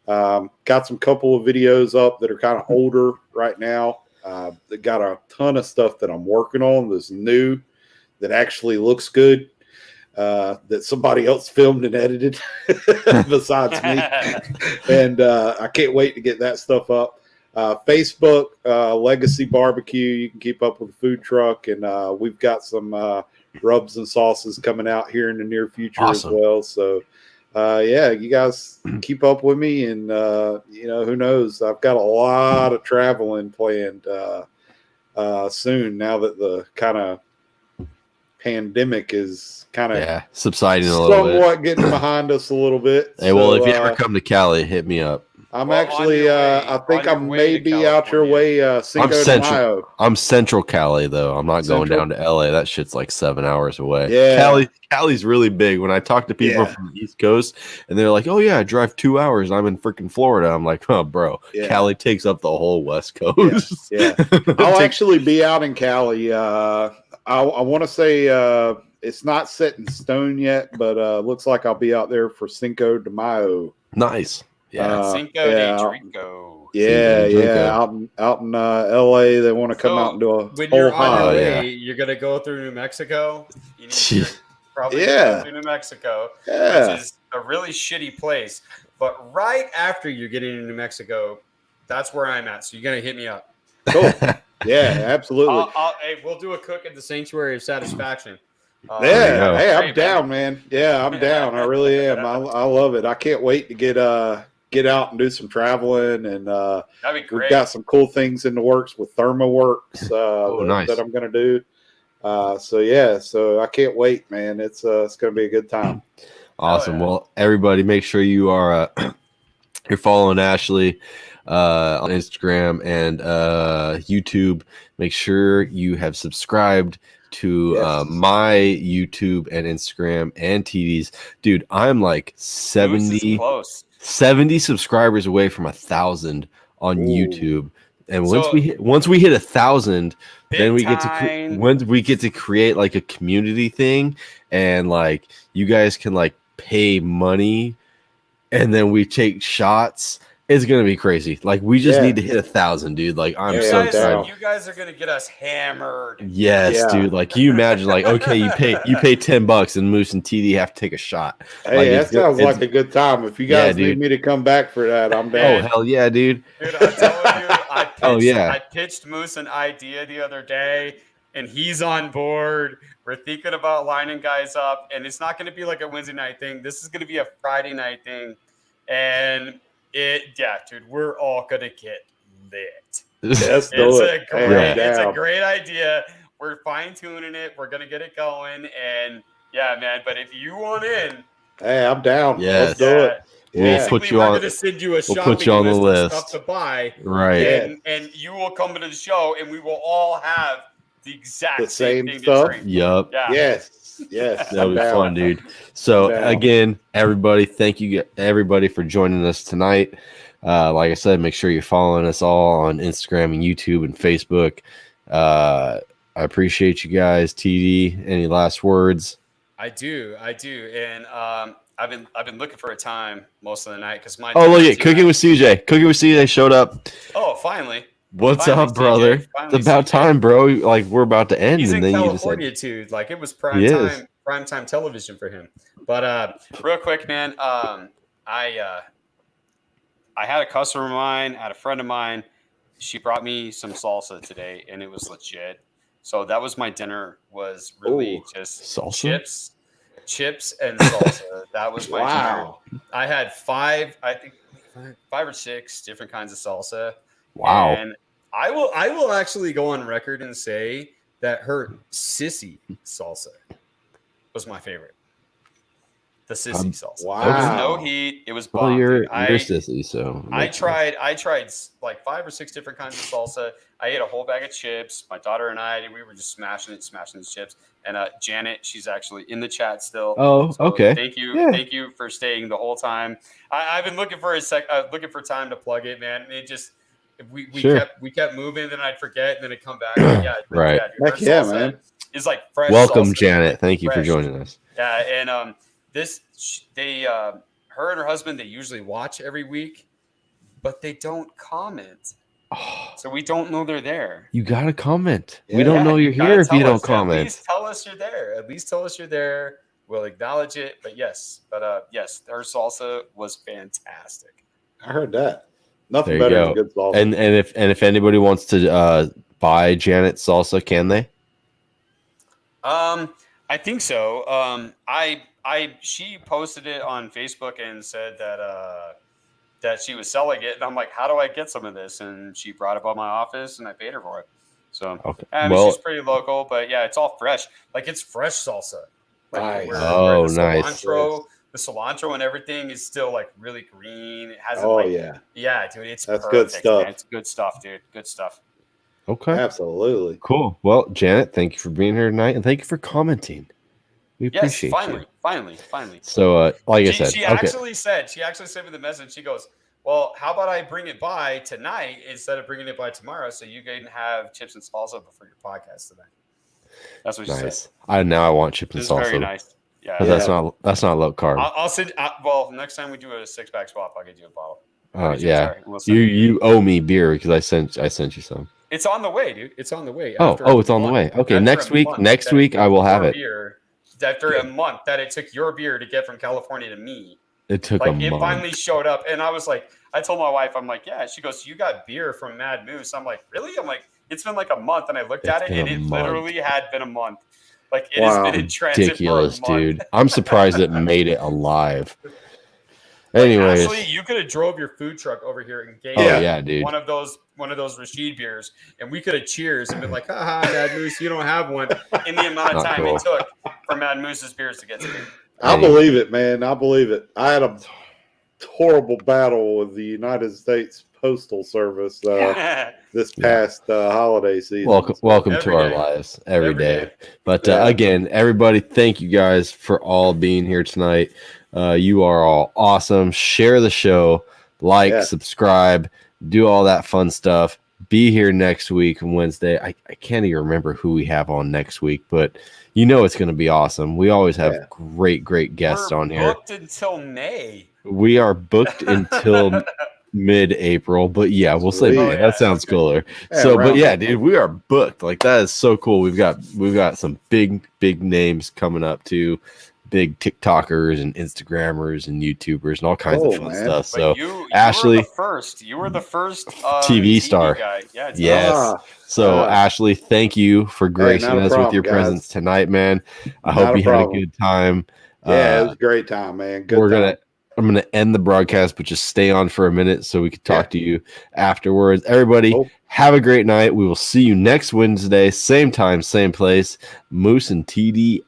Got some couple of videos up that are kind of older right now. They got a ton of stuff that I'm working on that's new, that actually looks good, that somebody else filmed and edited besides me. And I can't wait to get that stuff up. Facebook, Legacy Barbecue. You can keep up with the food truck. And we've got some rubs and sauces coming out here in the near future as well. So, you guys keep up with me, and who knows? I've got a lot of traveling planned soon. Now that the kind of pandemic is kind of subsiding a little bit, somewhat getting behind us a little bit. Hey, well, if you ever come to Cali, hit me up. I'm actually, I think I may be out your way. Cinco de Mayo. I'm Central Cali, though. I'm not going down to LA. That shit's like 7 hours away. Yeah. Cali's really big. When I talk to people from the East Coast, and they're like, "Oh yeah, I drive 2 hours. I'm in freaking Florida." I'm like, "Oh, bro, Cali takes up the whole West Coast." Yeah. I'll actually be out in Cali. I want to say it's not set in stone yet, but looks like I'll be out there for Cinco de Mayo. Nice. Yeah. Cinco de Drinko. Yeah. Out in LA, they want to come out and do a when whole you're on your hog. way, you're gonna go through New Mexico. You need to probably go through New Mexico, which is a really shitty place. But right after you're getting into New Mexico, that's where I'm at. So you're gonna hit me up. Cool. Yeah, absolutely. Hey, we'll do a cook at the Sanctuary of Satisfaction. Hey, I'm down, man. Yeah, I'm down. I really am. I love it. I can't wait to get out and do some traveling, and that'd be great. We've got some cool things in the works with ThermoWorks nice. that I'm going to do. So I can't wait, man. It's going to be a good time. Awesome. Well, everybody, make sure you are you're following Ashley on Instagram and YouTube. Make sure you have subscribed to my YouTube and Instagram and TD's. Dude, I'm like 70 subscribers away from 1,000 on YouTube. And once we hit 1,000, then we get to create like a community thing, and like you guys can like pay money, and then we take shots. It's gonna be crazy. Like we just need to hit 1,000, dude. Like I'm so excited. You guys are gonna get us hammered. Yes, dude. Like you imagine, like okay, you pay $10, and Moose and TD have to take a shot. Hey, like, that sounds like a good time. If you guys need me to come back for that, I'm down. Oh hell yeah, dude. Dude, I'm telling you, I pitched Moose an idea the other day, and he's on board. We're thinking about lining guys up, and it's not going to be like a Wednesday night thing. This is going to be a Friday night thing, and dude, we're all going to get lit. It's a great idea. We're fine tuning it. We're going to get it going, and yeah, man. But if you want in, hey, I'm down. Yes. Let's do it. We'll put you on. We're going to send you a shopping put you on the list. Of stuff to buy, right? And you will come to the show, and we will all have the exact same thing stuff. To drink. Yep. Yeah. Yes. That'll be fun, dude. So again, everybody, thank you everybody for joining us tonight. Like I said, make sure you're following us all on Instagram and YouTube and Facebook. I appreciate you guys. TD, any last words? I do, and I've been looking for a time most of the night because my look at Cooking with CJ. Cooking with CJ showed up. Oh, finally! What's up, brother? It's about time, bro. Like we're about to end, He's and in then California you decide. too. Like it was prime time television for him. But real quick, man, I had a customer of mine, had a friend of mine. She brought me some salsa today, and it was legit. So that was my dinner. Was really just salsa? chips and salsa. That was my dinner. I had 5 or 6 different kinds of salsa. Wow. And I will actually go on record and say that her sissy salsa was my favorite. The sissy salsa. Wow. There was no heat. It was bomb. Well, you're sissy, so I tried like 5 or 6 different kinds of salsa. I ate a whole bag of chips. My daughter and I, we were just smashing the chips. And Janet, she's actually in the chat still. Oh, so okay. Thank you for staying the whole time. I've been looking for looking for time to plug it, man. It just we kept moving, then I'd forget, and then it'd come back. Right. Heck yeah, man. It's like fresh. Welcome, salsa. Janet. Thank you for joining us. Yeah, and her and her husband, they usually watch every week, but they don't comment. So we don't know they're there. You gotta comment. We don't know you're here if you don't comment. At least tell us you're there. We'll acknowledge it. But yes, her salsa was fantastic. I heard that. Nothing better than good salsa. And if anybody wants to buy Janet's salsa, can they? I think so. She posted it on Facebook and said that she was selling it, and I'm like, how do I get some of this? And she brought it by my office, and I paid her for it. So she's pretty local, but yeah, it's all fresh. Like it's fresh salsa. Like, nice. Nice. The cilantro and everything is still like really green. It hasn't. Yeah, dude, that's perfect, good stuff. Man. It's good stuff, dude. Good stuff. Okay, absolutely cool. Well, Janet, thank you for being here tonight, and thank you for commenting. We appreciate you. Finally. So, like I said, she actually sent me the message. She goes, well, how about I bring it by tonight instead of bringing it by tomorrow so you can have chips and salsa before your podcast tonight. That's what she said. Now I want chips and salsa. Very nice. Yeah, 'Cause that's not low carb. I'll send. Well, next time we do a 6-pack swap, I'll get you a bottle. Yeah, you owe me beer because I sent you some. It's on the way, dude. It's on the way. It's on the way. Okay, next week I will have it. After a month that it took your beer to get from California to me, it took a month. It finally showed up, and I was like, I told my wife, I'm like, yeah. She goes, you got beer from Mad Moose. I'm like, really? I'm like, it's been like a month, and I looked at it, and it literally had been a month. Like it has been in transit ridiculous, for a month. dude. I'm surprised it made it alive. Anyways, Ashley, you could have drove your food truck over here and gave dude. one of those Rashid beers, and we could have cheers and been like, haha, Mad Moose, you don't have one. In the amount of time it took for Mad Moose's beers to get to me. I believe it, man. I believe it. I had a horrible battle with the United States Postal Service this past holiday season. Welcome to our lives every day. But again, everybody, thank you guys for all being here tonight. You are all awesome. Share the show, subscribe, do all that fun stuff. Be here next week, Wednesday. I can't even remember who we have on next week, but you know it's going to be awesome. We always have great guests on here. We're booked until May. We are booked until mid-April, but we'll say May. That sounds cooler. Dude, we are booked. Like that is so cool. We've got some big names coming up too. Big TikTokers and Instagrammers and YouTubers and all kinds of fun stuff. So Ashley, you were the first TV star guy. So Ashley, thank you for gracing us with your presence tonight, man. I hope you had a good time. It was a great time, man. I'm gonna end the broadcast, but just stay on for a minute so we can talk to you afterwards. Everybody, have a great night. We will see you next Wednesday, same time, same place. Moose and TD